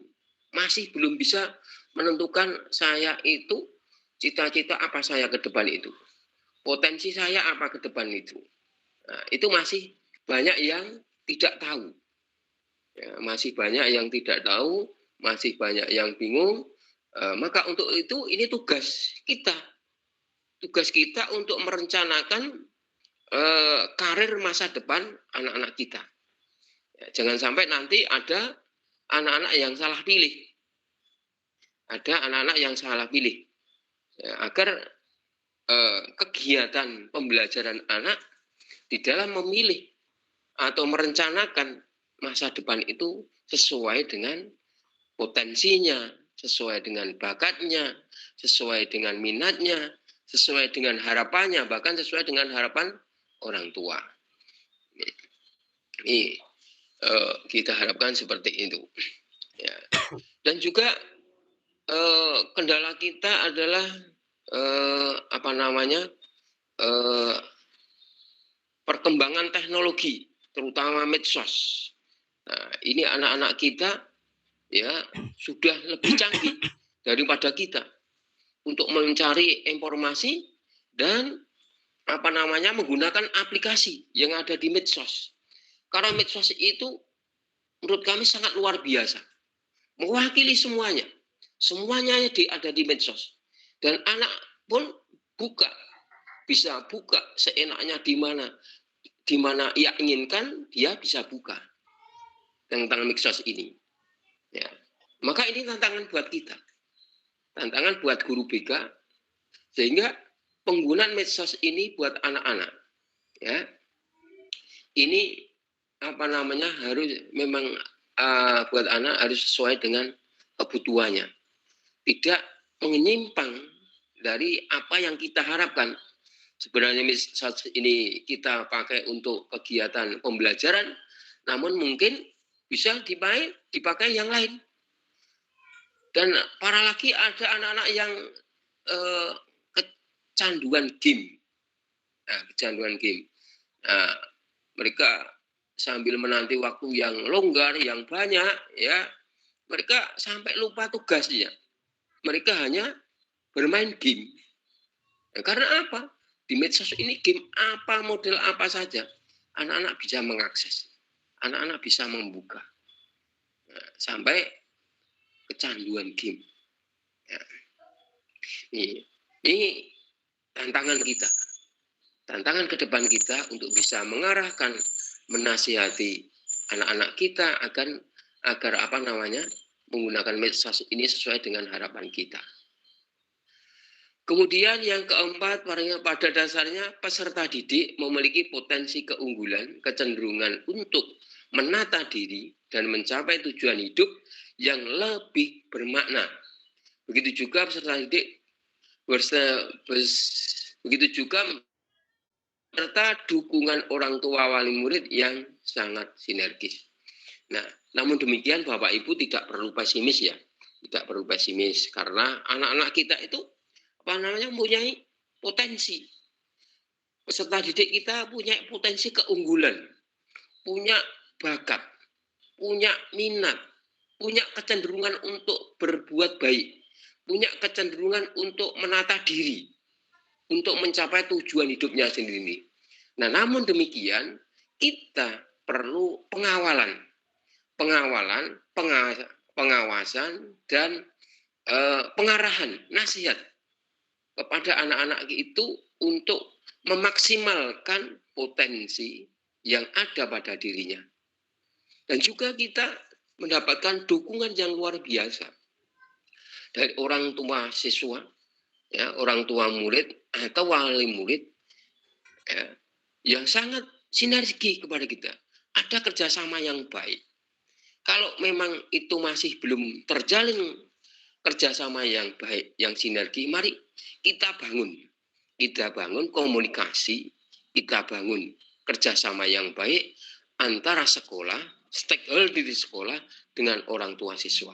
Speaker 3: Masih belum bisa menentukan saya itu cita-cita apa saya ke depan itu. Potensi saya apa ke depan itu. Nah, itu masih banyak yang tidak tahu. Ya, masih banyak yang tidak tahu, masih banyak yang bingung. Maka untuk itu ini tugas kita. Tugas kita untuk merencanakan karir masa depan anak-anak kita. Ya, jangan sampai nanti ada anak-anak yang salah pilih. Ada anak-anak yang salah pilih. Ya, agar kegiatan pembelajaran anak di dalam memilih atau merencanakan masa depan itu sesuai dengan potensinya, sesuai dengan bakatnya, sesuai dengan minatnya, sesuai dengan harapannya, bahkan sesuai dengan harapan orang tua. Ini kita harapkan seperti itu. Ya. Dan juga kendala kita adalah perkembangan teknologi, terutama medsos. Nah, ini anak-anak kita ya sudah lebih canggih daripada kita untuk mencari informasi dan menggunakan aplikasi yang ada di medsos. Karena medsos itu menurut kami sangat luar biasa, mewakili semuanya. Semuanya ada di medsos. Dan anak pun bisa buka seenaknya di mana ia inginkan, dia bisa buka tentang medsos ini. Ya. Maka ini tantangan buat kita. Tantangan buat guru BK, sehingga penggunaan medsos ini buat anak-anak. Ya. Ini harus memang buat anak harus sesuai dengan kebutuhannya. Tidak menyimpang dari apa yang kita harapkan. Sebenarnya ini kita pakai untuk kegiatan pembelajaran, namun mungkin bisa dipakai yang lain. Dan para lagi ada anak-anak yang kecanduan game. Nah, kecanduan game. Nah, mereka sambil menanti waktu yang longgar, yang banyak, ya, mereka sampai lupa tugasnya. Mereka hanya bermain game. Nah, karena apa? Di medsos ini game apa, model apa saja, anak-anak bisa mengakses, anak-anak bisa membuka, nah, sampai kecanduan game. Ya. Ini tantangan kita, tantangan ke depan kita untuk bisa mengarahkan, menasihati anak-anak kita agar menggunakan medsos ini sesuai dengan harapan kita. Kemudian yang keempat, pada dasarnya peserta didik memiliki potensi keunggulan, kecenderungan untuk menata diri dan mencapai tujuan hidup yang lebih bermakna. Begitu juga peserta didik begitu juga serta dukungan orang tua wali murid yang sangat sinergis. Nah, namun demikian Bapak Ibu tidak perlu pesimis ya. Tidak perlu pesimis karena anak-anak kita itu mempunyai potensi. Peserta didik kita punya potensi keunggulan, punya bakat, punya minat, punya kecenderungan untuk berbuat baik, punya kecenderungan untuk menata diri, untuk mencapai tujuan hidupnya sendiri. Nah, namun demikian kita perlu pengawasan dan pengarahan, nasihat kepada anak-anak itu untuk memaksimalkan potensi yang ada pada dirinya. Dan juga kita mendapatkan dukungan yang luar biasa dari orang tua siswa, ya, orang tua murid atau wali murid, ya, yang sangat sinergi kepada kita. Ada kerjasama yang baik. Kalau memang itu masih belum terjalin kerjasama yang baik, yang sinergi, mari kita bangun. Kita bangun komunikasi, kita bangun kerjasama yang baik antara sekolah, stakeholder di sekolah dengan orang tua siswa.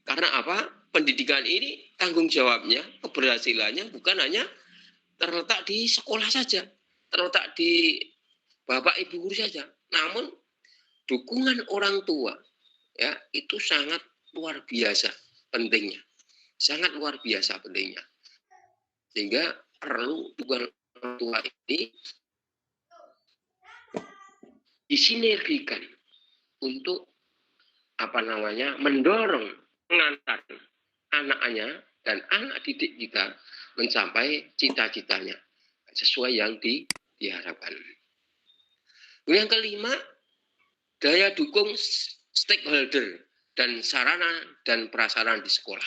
Speaker 3: Karena apa? Pendidikan ini tanggung jawabnya, keberhasilannya bukan hanya terletak di sekolah saja, terletak di Bapak Ibu guru saja, namun dukungan orang tua, ya, itu sangat luar biasa pentingnya, sangat luar biasa pentingnya, sehingga perlu dukungan orang tua ini disinergikan untuk mendorong, mengantar anaknya dan anak didik kita mencapai cita-citanya sesuai yang diharapkan. Yang kelima, daya dukung stakeholder dan sarana dan prasarana di sekolah.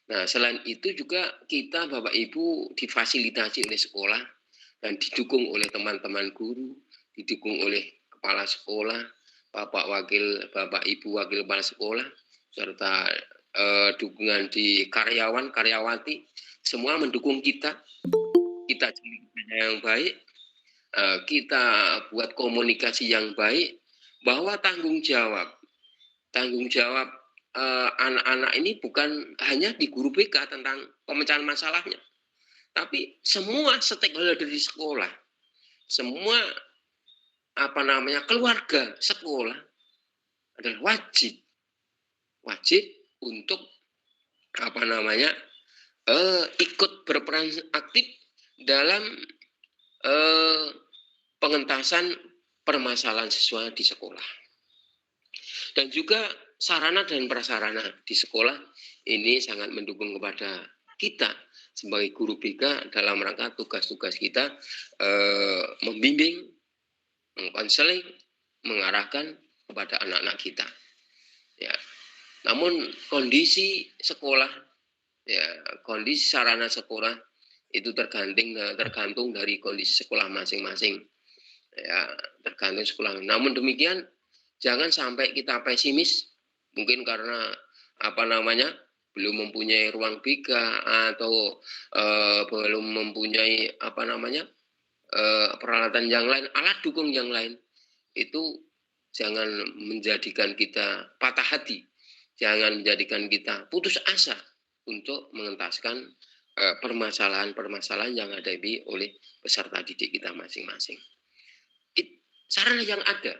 Speaker 3: Nah, selain itu juga kita Bapak Ibu difasilitasi oleh sekolah dan didukung oleh teman-teman guru, didukung oleh kepala sekolah, Bapak Ibu wakil kepala sekolah, serta dukungan di karyawan, karyawati, semua mendukung kita jadi yang baik, kita buat komunikasi yang baik, bahwa tanggung jawab anak-anak ini bukan hanya di guru BK tentang pemecahan masalahnya, tapi semua stakeholder di sekolah, semua keluarga sekolah adalah wajib untuk ikut berperan aktif dalam pengentasan permasalahan siswa di sekolah. Dan juga sarana dan prasarana di sekolah ini sangat mendukung kepada kita sebagai guru BK dalam rangka tugas-tugas kita membimbing, mengkonseling, mengarahkan kepada anak-anak kita. Ya. Namun kondisi sekolah, ya, kondisi sarana sekolah itu tergantung dari kondisi sekolah masing-masing. Ya, tergantung sekolah. Namun demikian, jangan sampai kita pesimis, mungkin karena belum mempunyai ruang BK atau belum mempunyai peralatan yang lain, alat dukung yang lain. Itu jangan menjadikan kita patah hati, jangan menjadikan kita putus asa untuk mengentaskan permasalahan-permasalahan yang dihadapi oleh peserta didik kita masing-masing. Sarana yang ada,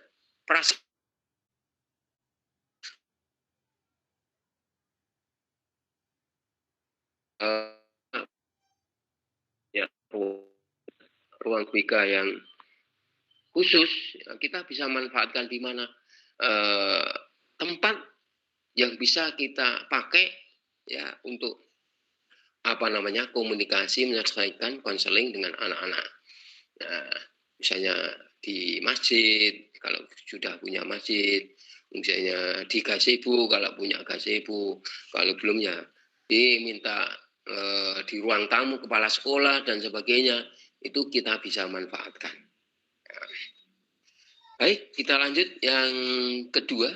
Speaker 3: ruang BK yang khusus, kita bisa manfaatkan di mana tempat yang bisa kita pakai, ya, untuk komunikasi, menyelesaikan konseling dengan anak-anak. Nah, misalnya di masjid, kalau sudah punya masjid, misalnya di gazebo, kalau punya gazebo, kalau belum ya diminta di ruang tamu kepala sekolah dan sebagainya, itu kita bisa manfaatkan. Baik, kita lanjut yang kedua.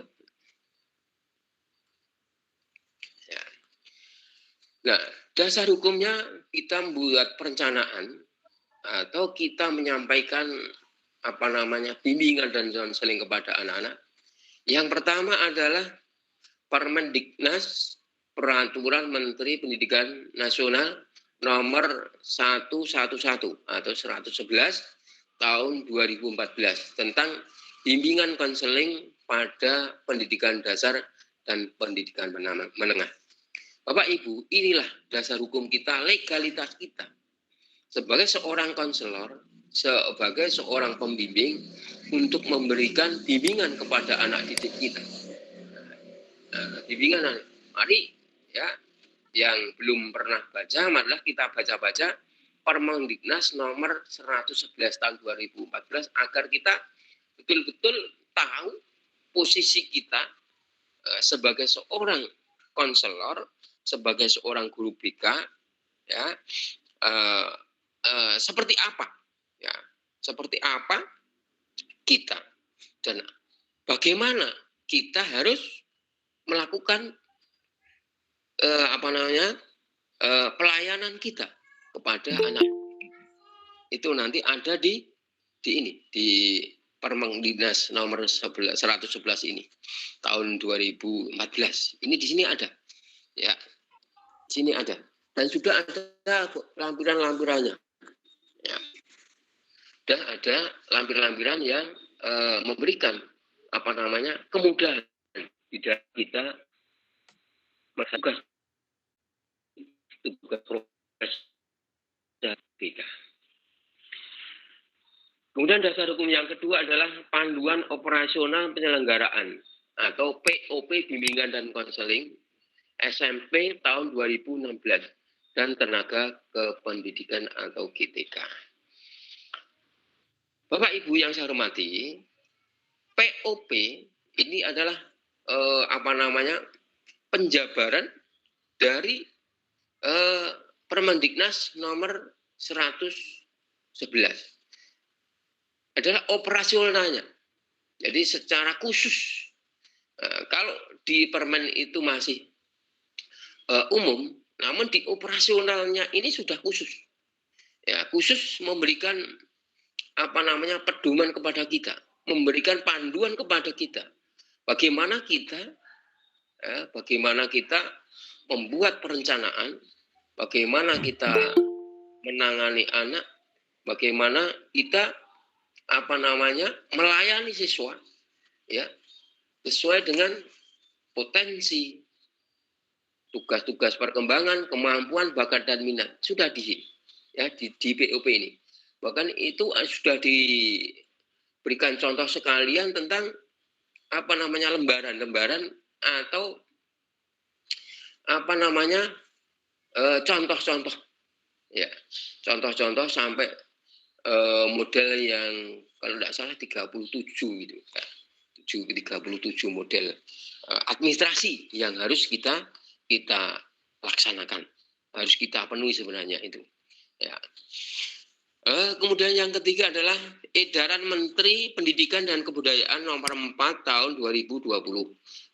Speaker 3: Ya. Nah, dasar hukumnya kita membuat perencanaan atau kita menyampaikan bimbingan dan konseling kepada anak-anak. Yang pertama adalah Permendiknas Peraturan Menteri Pendidikan Nasional nomor 111 atau 111 tahun 2014 tentang bimbingan konseling pada pendidikan dasar dan pendidikan menengah. Bapak Ibu, inilah dasar hukum kita, legalitas kita. Sebagai seorang konselor, sebagai seorang pembimbing untuk memberikan bimbingan kepada anak didik kita. Bimbingan, mari ya, yang belum pernah baca, marilah kita baca-baca Permendiknas nomor 111 tahun 2014 agar kita betul-betul tahu posisi kita sebagai seorang konselor, sebagai seorang guru BK, ya, seperti apa, ya, seperti apa kita dan bagaimana kita harus melakukan pelayanan kita kepada anak. Itu nanti ada di Permendiknas nomor 111 ini tahun 2014. Ini di sini ada, ya, di sini ada dan sudah ada lampiran-lampirannya, ya. Dan ada lampiran-lampiran yang memberikan kemudahan tidak kita tugas proses kita. Kemudian dasar hukum yang kedua adalah panduan operasional penyelenggaraan atau POP bimbingan dan konseling SMP tahun 2016 dan tenaga kependidikan atau GTK. Bapak Ibu yang saya hormati, POP ini adalah penjabaran dari Permendiknas nomor 111 adalah operasionalnya. Jadi secara khusus, kalau di Permen itu masih umum, namun di operasionalnya ini sudah khusus. Ya, khusus memberikan pedoman kepada kita, memberikan panduan kepada kita. Bagaimana kita membuat perencanaan, bagaimana kita menangani anak, bagaimana kita melayani siswa, ya, sesuai dengan potensi, tugas-tugas perkembangan, kemampuan, bakat dan minat sudah di sini, ya, di POP ini. Bahkan itu sudah diberikan contoh sekalian tentang lembaran-lembaran atau contoh-contoh, ya, contoh-contoh sampai model yang kalau tidak salah 37 gitu, 37 model administrasi yang harus kita laksanakan, harus kita penuhi sebenarnya itu, ya. Kemudian yang ketiga adalah Edaran Menteri Pendidikan dan Kebudayaan nomor 4 tahun 2020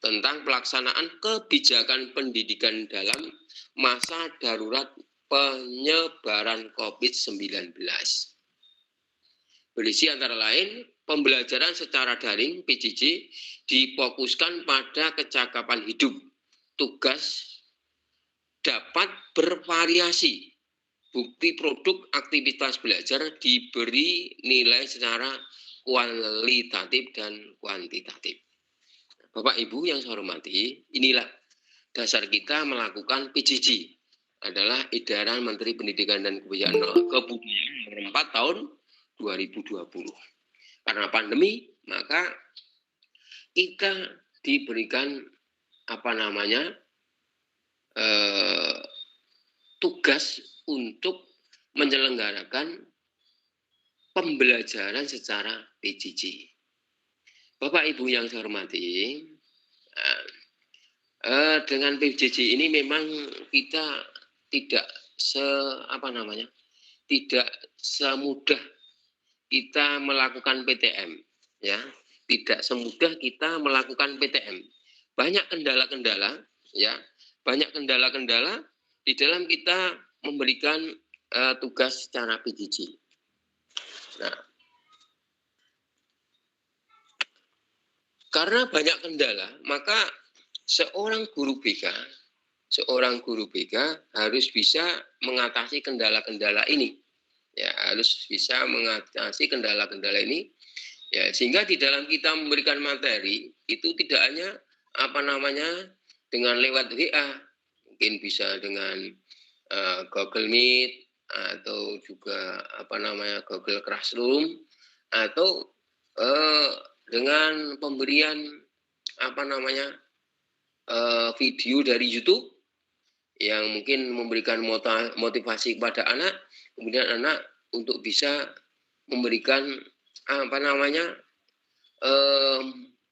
Speaker 3: tentang pelaksanaan kebijakan pendidikan dalam masa darurat penyebaran COVID-19. Berisi antara lain pembelajaran secara daring PJJ difokuskan pada kecakapan hidup. Tugas dapat bervariasi. Bukti produk aktivitas belajar diberi nilai secara kualitatif dan kuantitatif. Bapak Ibu yang saya hormati, inilah dasar kita melakukan PJJ. Adalah Edaran Menteri Pendidikan dan Kebudayaan nomor 4 tahun 2020. Karena pandemi, maka kita diberikan tugas untuk menyelenggarakan pembelajaran secara PJJ. Bapak Ibu yang saya hormati, dengan PJJ ini memang kita tidak tidak semudah kita melakukan PTM. ya, tidak semudah kita melakukan PTM. Banyak kendala-kendala, ya, banyak kendala-kendala di dalam kita memberikan tugas secara PJJ. Nah, karena banyak kendala, maka seorang guru BK harus bisa mengatasi kendala-kendala ini. Ya, harus bisa mengatasi kendala-kendala ini. Ya, sehingga di dalam kita memberikan materi itu tidak hanya dengan lewat WA, mungkin bisa dengan Google Meet atau juga Google Classroom, atau dengan pemberian video dari YouTube yang mungkin memberikan motivasi kepada anak, kemudian anak untuk bisa memberikan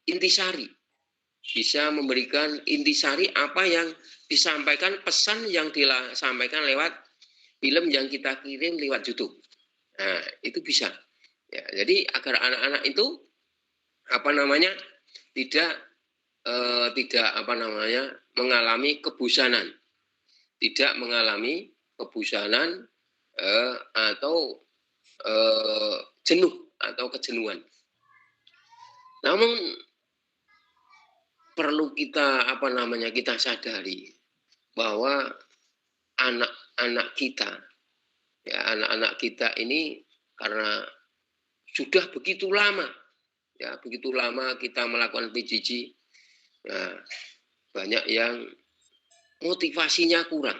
Speaker 3: intisari, bisa memberikan intisari apa yang disampaikan, pesan yang disampaikan lewat film yang kita kirim lewat YouTube. Nah, itu bisa. Ya, jadi agar anak-anak itu tidak mengalami kebosanan, atau jenuh atau kejenuhan. Namun perlu kita kita sadari bahwa anak-anak kita ini karena sudah begitu lama kita melakukan PJJ, banyak yang motivasinya kurang.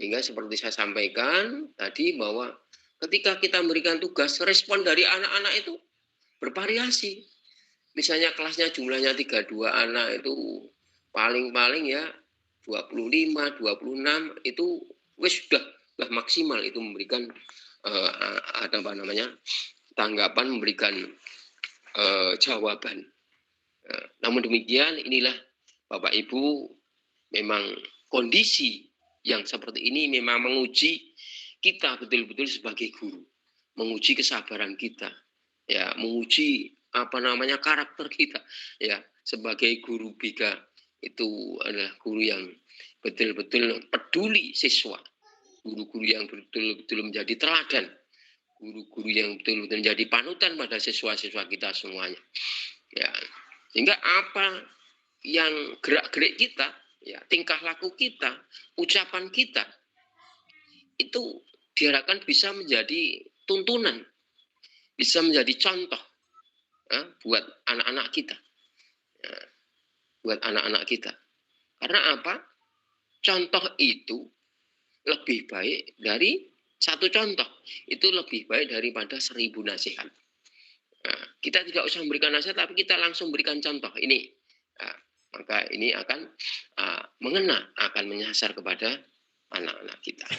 Speaker 3: Hingga seperti saya sampaikan tadi bahwa ketika kita memberikan tugas, respon dari anak-anak itu bervariasi. Misalnya kelasnya jumlahnya 32 anak, itu paling-paling ya 25, 26 itu sudah maksimal itu memberikan tanggapan, memberikan jawaban. Namun demikian, inilah Bapak Ibu, memang kondisi yang seperti ini memang menguji kita betul-betul sebagai guru, menguji kesabaran kita, ya, menguji karakter kita, ya, sebagai guru BK. Itu adalah guru yang betul-betul peduli siswa, guru-guru yang betul-betul menjadi teladan, guru-guru yang betul-betul menjadi panutan pada siswa-siswa kita semuanya. Ya, sehingga apa yang gerak-gerik kita, ya, tingkah laku kita, ucapan kita, itu diharapkan bisa menjadi tuntunan, bisa menjadi contoh buat anak-anak kita. Karena apa? Contoh itu lebih baik dari satu contoh. Itu lebih baik daripada 1000 nasihat. Nah, kita tidak usah memberikan nasihat, tapi kita langsung berikan contoh. Ini, maka ini akan mengena, akan menyasar kepada anak-anak kita.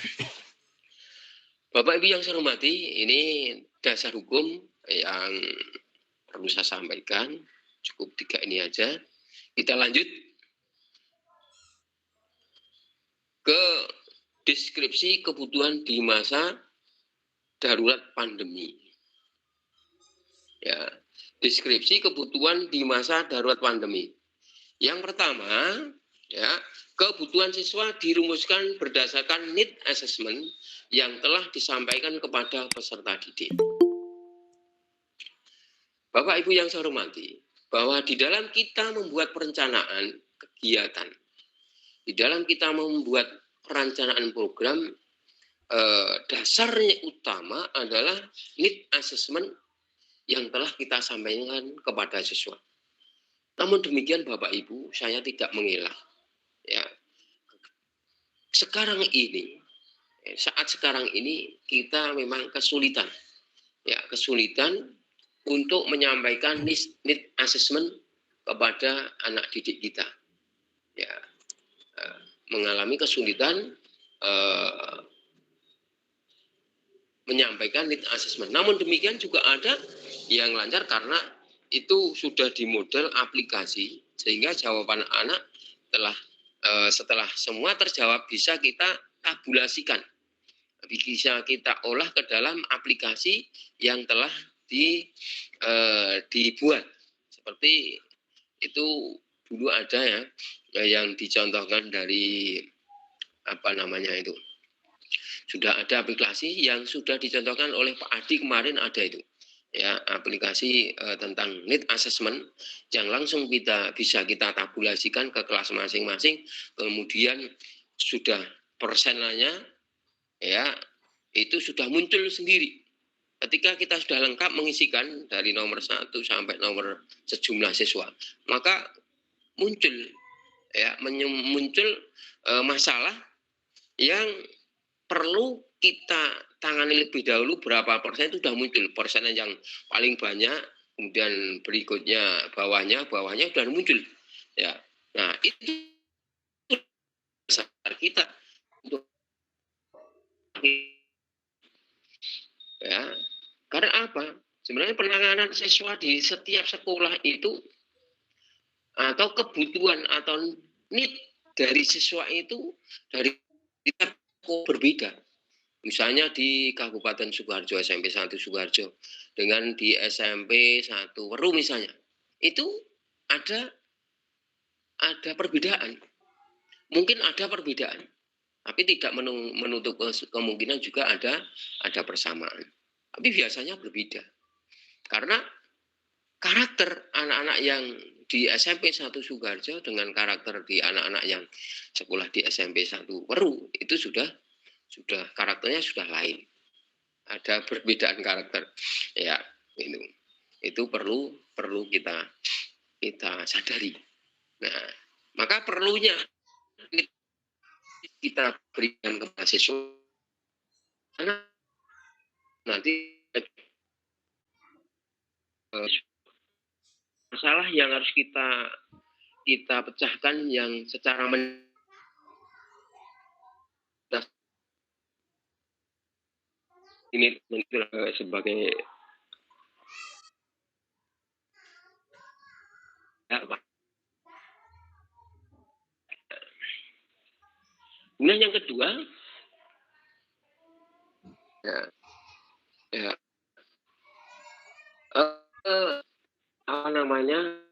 Speaker 3: Bapak Ibu yang saya hormati, ini dasar hukum yang perlu saya sampaikan. Cukup 3 ini aja. Kita lanjut ke deskripsi kebutuhan di masa darurat pandemi. Ya, deskripsi kebutuhan di masa darurat pandemi. Yang pertama, ya, kebutuhan siswa dirumuskan berdasarkan need assessment yang telah disampaikan kepada peserta didik. Bapak Ibu yang saya hormati, bahwa di dalam kita membuat perencanaan kegiatan, di dalam kita membuat perencanaan program, dasarnya utama adalah need assessment yang telah kita sampaikan kepada siswa. Namun demikian Bapak Ibu, saya tidak mengelak. Ya, saat sekarang ini kita memang kesulitan untuk menyampaikan need assessment kepada anak didik kita. Ya, mengalami kesulitan menyampaikan need assessment. Namun demikian juga ada yang lancar karena itu sudah dimodel aplikasi, sehingga jawaban anak setelah semua terjawab bisa kita tabulasikan, bisa kita olah ke dalam aplikasi yang telah dibuat seperti itu. Dulu ada ya yang dicontohkan dari apa namanya itu, sudah ada aplikasi yang sudah dicontohkan oleh Pak Adi kemarin, ada itu ya, aplikasi tentang need assessment yang langsung bisa kita tabulasikan ke kelas masing-masing, kemudian sudah persenannya ya itu sudah muncul sendiri. Ketika kita sudah lengkap mengisikan dari nomor 1 sampai nomor sejumlah siswa, maka muncul masalah yang perlu kita tangani lebih dahulu. Berapa persen itu sudah muncul, persen yang paling banyak, kemudian berikutnya bawahnya sudah muncul ya. Nah, itu dasar kita untuk ya. Karena apa? Sebenarnya penanganan siswa di setiap sekolah itu atau kebutuhan atau need dari siswa itu dari kita berbeda. Misalnya di Kabupaten Sukoharjo, SMP 1 Sukoharjo dengan di SMP 1 Weru misalnya, itu ada perbedaan. Mungkin ada perbedaan, tapi tidak menutup kemungkinan juga ada persamaan. Tapi biasanya berbeda. Karena karakter anak-anak yang di SMP 1 Sukoharjo dengan karakter di anak-anak yang sekolah di SMP 1 Weru itu sudah karakternya sudah lain. Ada perbedaan karakter. Ya, itu perlu kita sadari. Nah, maka perlunya kita berikan kepada siswa nanti masalah yang harus kita pecahkan yang secara ini sebagai apa? Kemudian yang kedua, apa namanya,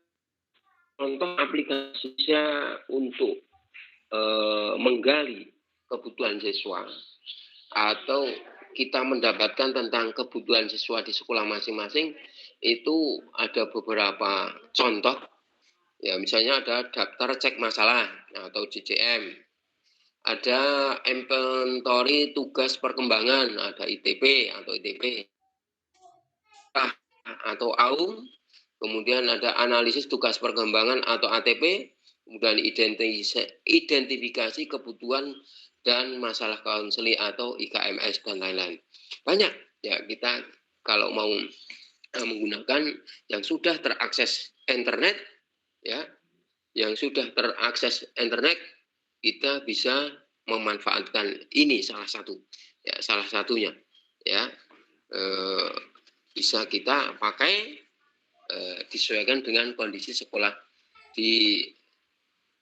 Speaker 3: contoh aplikasinya untuk menggali kebutuhan siswa atau kita mendapatkan tentang kebutuhan siswa di sekolah masing-masing, itu ada beberapa contoh. Ya, misalnya ada daftar cek masalah atau CCM, ada inventory tugas perkembangan, ada ITP atau ITP atau AUM, kemudian ada analisis tugas perkembangan atau ATP, kemudian identifikasi kebutuhan dan masalah konseling atau IKMS dan lain-lain. Banyak ya, kita kalau mau menggunakan yang sudah terakses internet ya, yang sudah terakses internet, kita bisa memanfaatkan ini salah satunya ya, bisa kita pakai disesuaikan dengan kondisi sekolah di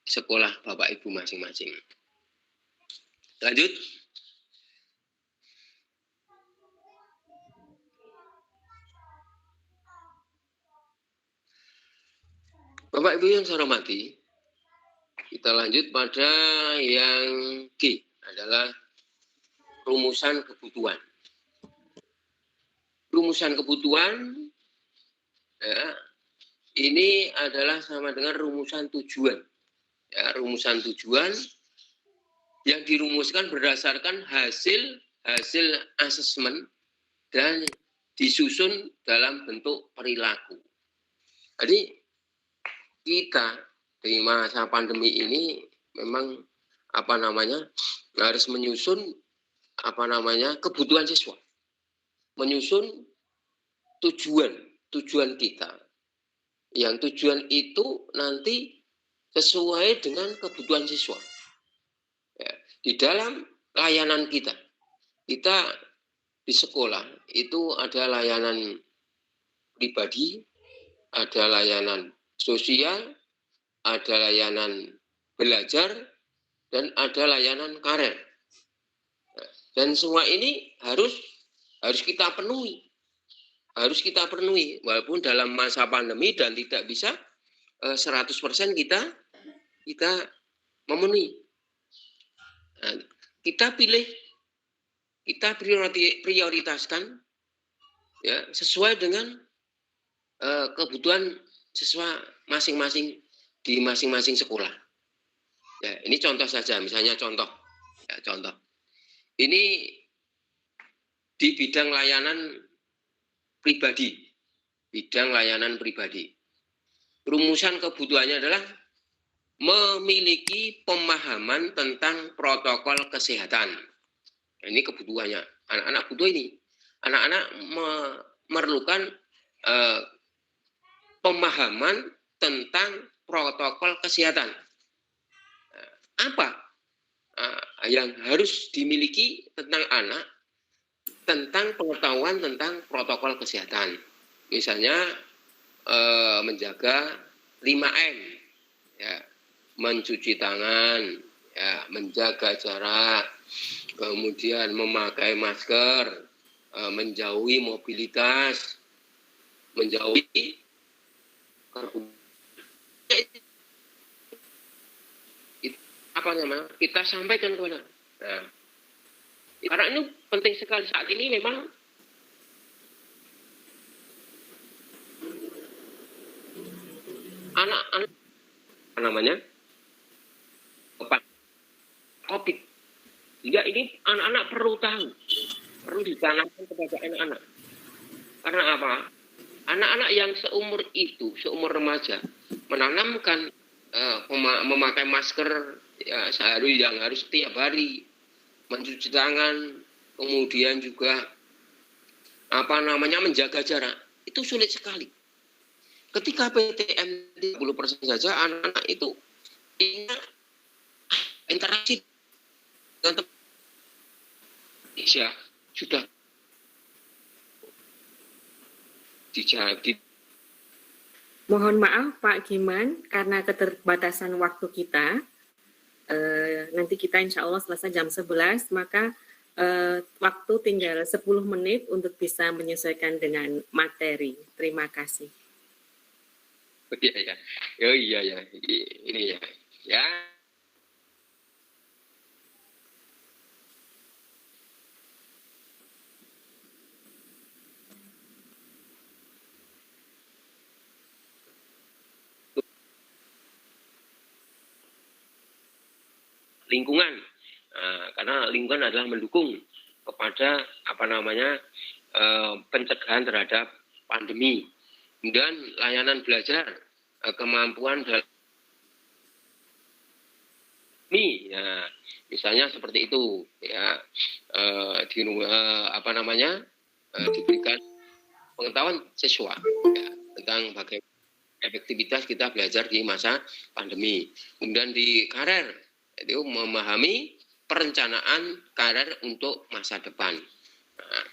Speaker 3: sekolah Bapak Ibu masing-masing. Lanjut. Bapak Ibu yang saya hormati, kita lanjut pada yang G, adalah rumusan kebutuhan. Rumusan kebutuhan ya, ini adalah sama dengan rumusan tujuan. Ya, rumusan tujuan yang dirumuskan berdasarkan hasil asesmen dan disusun dalam bentuk perilaku. Jadi kita di masa pandemi ini memang harus menyusun kebutuhan siswa, menyusun tujuan kita. Yang tujuan itu nanti sesuai dengan kebutuhan siswa. Ya, di dalam layanan kita di sekolah itu ada layanan pribadi, ada layanan sosial, ada layanan belajar, dan ada layanan karir. Dan semua ini harus kita penuhi. harus kita penuhi walaupun dalam masa pandemi dan tidak bisa 100% kita memenuhi. Nah, kita pilih, kita prioritaskan ya sesuai dengan kebutuhan siswa masing-masing di masing-masing sekolah. Ya, ini contoh saja, misalnya contoh. Ini di bidang layanan pribadi. Rumusan kebutuhannya adalah memiliki pemahaman tentang protokol kesehatan. Ini kebutuhannya. Anak-anak butuh ini. Anak-anak memerlukan pemahaman tentang protokol kesehatan. Apa yang harus dimiliki tentang anak, tentang pengetahuan tentang protokol kesehatan. Misalnya menjaga 5M, ya, mencuci tangan, ya, menjaga jarak, kemudian memakai masker, menjauhi mobilitas, menjauhi apa namanya, kita sampaikan kepada. Nah, karena ini penting sekali saat ini memang anak-anak apa namanya COVID. Juga ini anak-anak perlu tahu, perlu ditanamkan kepada anak-anak. Karena apa? Anak-anak yang seumur itu, seumur remaja, menanamkan memakai masker ya, yang harus setiap hari, mencuci tangan, kemudian juga apa namanya menjaga jarak, itu sulit sekali. Ketika PTM 30% saja, anak-anak itu interaksi dengan Indonesia sudah dijadi.
Speaker 1: Mohon maaf Pak Giman, karena keterbatasan waktu kita, nanti kita insya Allah selesai jam 11, maka waktu tinggal 10 menit untuk bisa menyesuaikan dengan materi. Terima kasih.
Speaker 3: Iya ya, oh iya ya, ini ya, ya. Lingkungan, karena lingkungan adalah mendukung kepada apa namanya pencegahan terhadap pandemi. Kemudian layanan belajar, kemampuan dalam ini, ya, misalnya seperti itu, ya, apa namanya diberikan pengetahuan siswa ya, tentang bagaimana efektivitas kita belajar di masa pandemi. Kemudian di karir itu memahami perencanaan karir untuk masa depan. Nah,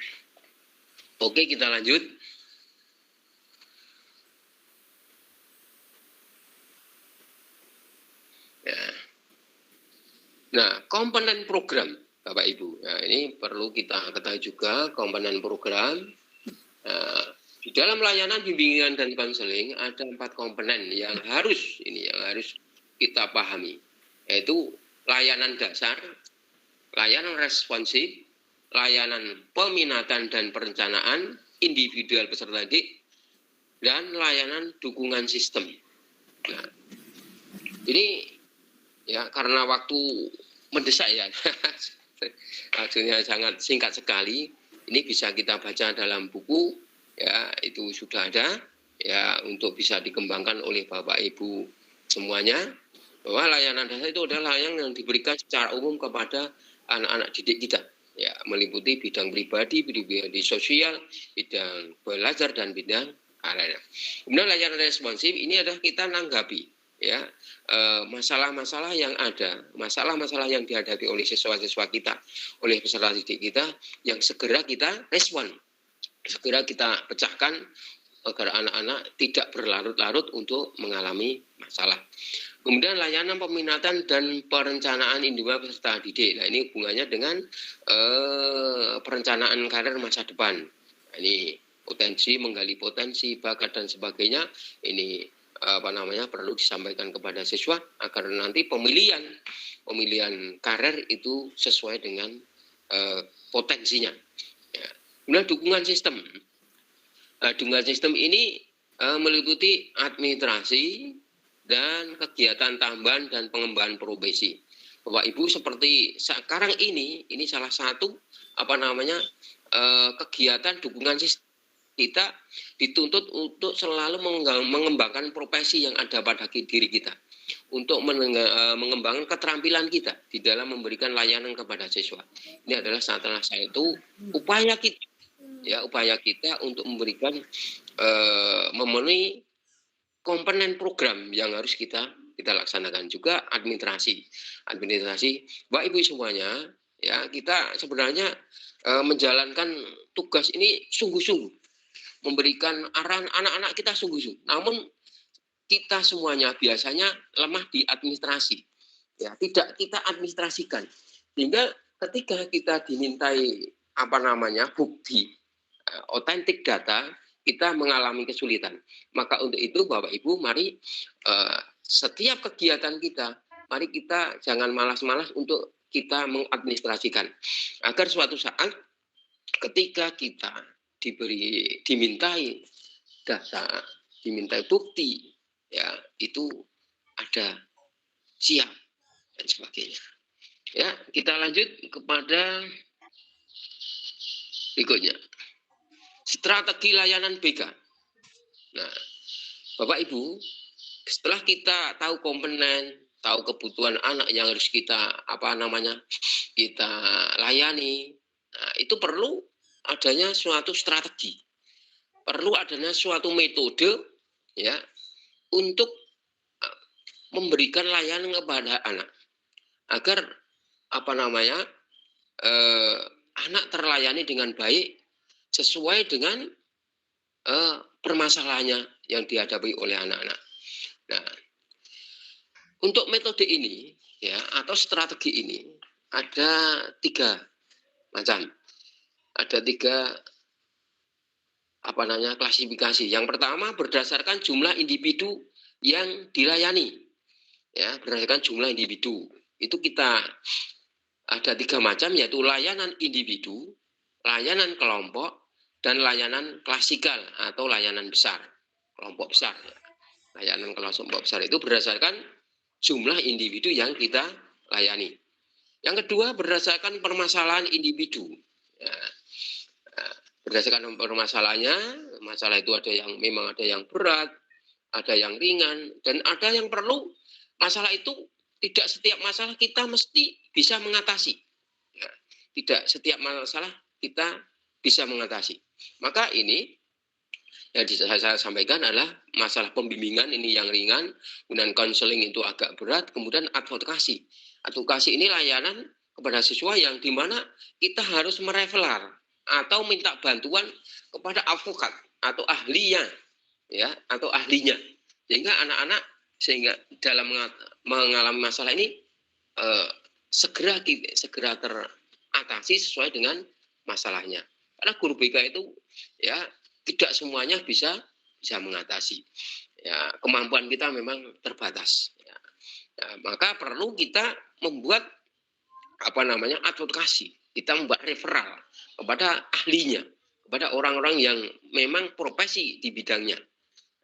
Speaker 3: oke, kita lanjut. Ya. Nah, komponen program, Bapak Ibu. Nah, ini perlu kita ketahui juga komponen program. Nah, di dalam layanan bimbingan dan konseling ada 4 komponen yang harus kita pahami, yaitu layanan dasar, layanan responsif, layanan peminatan dan perencanaan individual peserta didik, dan layanan dukungan sistem. Nah, ini ya karena waktu mendesak ya, waktunya sangat singkat sekali. Ini bisa kita baca dalam buku, ya itu sudah ada, ya untuk bisa dikembangkan oleh Bapak Ibu semuanya. Bahwa layanan dasar itu adalah layanan yang diberikan secara umum kepada anak-anak didik kita, ya meliputi bidang pribadi, bidang sosial, bidang belajar dan bidang lain. Kemudian layanan responsif ini adalah kita nanggapi ya masalah-masalah yang ada, masalah-masalah yang dihadapi oleh siswa-siswa kita, oleh peserta didik kita, yang segera kita respon, segera kita pecahkan agar anak-anak tidak berlarut-larut untuk mengalami masalah. Kemudian layanan peminatan dan perencanaan individual peserta didik. Nah, ini hubungannya dengan perencanaan karir masa depan. Nah, ini menggali potensi, bakat dan sebagainya. Ini perlu disampaikan kepada siswa agar nanti pemilihan karir itu sesuai dengan potensinya. Ya. Kemudian dukungan sistem. Dukungan sistem ini meliputi administrasi dan kegiatan tambahan dan pengembangan profesi. Bapak Ibu, seperti sekarang ini salah satu kegiatan dukungan sistem. Kita dituntut untuk selalu mengembangkan profesi yang ada pada diri kita, untuk mengembangkan keterampilan kita di dalam memberikan layanan kepada siswa. Ini adalah salah satu upaya kita untuk memberikan memenuhi komponen program yang harus kita laksanakan. Juga administrasi. Bapak Ibu semuanya, ya, kita sebenarnya menjalankan tugas ini sungguh-sungguh, memberikan arahan anak-anak kita sungguh-sungguh. Namun kita semuanya biasanya lemah di administrasi, ya, tidak kita administrasikan. Sehingga ketika kita dimintai bukti otentik data, kita mengalami kesulitan. Maka untuk itu Bapak Ibu, mari setiap kegiatan kita, mari kita jangan malas-malas untuk kita mengadministrasikan, agar suatu saat ketika kita dimintai data, dimintai bukti, ya, itu ada siap dan sebagainya. Ya, kita lanjut kepada berikutnya. Strategi layanan BK. Nah, Bapak Ibu, setelah kita tahu komponen, tahu kebutuhan anak yang harus kita kita layani, nah, itu perlu adanya suatu strategi, perlu adanya suatu metode, ya, untuk memberikan layanan kepada anak agar anak terlayani dengan baik sesuai dengan permasalahannya yang dihadapi oleh anak-anak. Nah, untuk metode ini, ya, atau strategi ini ada 3 macam. Ada 3 klasifikasi. Yang pertama berdasarkan jumlah individu yang dilayani. Ya, berdasarkan jumlah individu. Itu kita ada 3 macam, yaitu layanan individu, layanan kelompok, dan layanan klasikal atau layanan besar, kelompok besar. Layanan kelompok besar itu berdasarkan jumlah individu yang kita layani. Yang kedua berdasarkan permasalahan individu. Ya, berdasarkan permasalahannya, masalah itu ada yang berat, ada yang ringan, dan ada yang perlu. Masalah itu tidak setiap masalah kita mesti bisa mengatasi. Ya, tidak setiap masalah kita bisa mengatasi. Maka ini yang saya sampaikan adalah masalah pembimbingan ini yang ringan, kemudian konseling itu agak berat, kemudian advokasi. Advokasi ini layanan kepada siswa yang dimana kita harus mereferal atau minta bantuan kepada advokat atau ahlinya, ya, atau ahlinya, sehingga anak-anak dalam mengalami masalah ini segera teratasi sesuai dengan masalahnya. Karena guru BK itu, ya, tidak semuanya bisa mengatasi. Ya, kemampuan kita memang terbatas. Ya. Ya, maka perlu kita membuat advokasi. Kita membuat referral kepada ahlinya, kepada orang-orang yang memang profesi di bidangnya.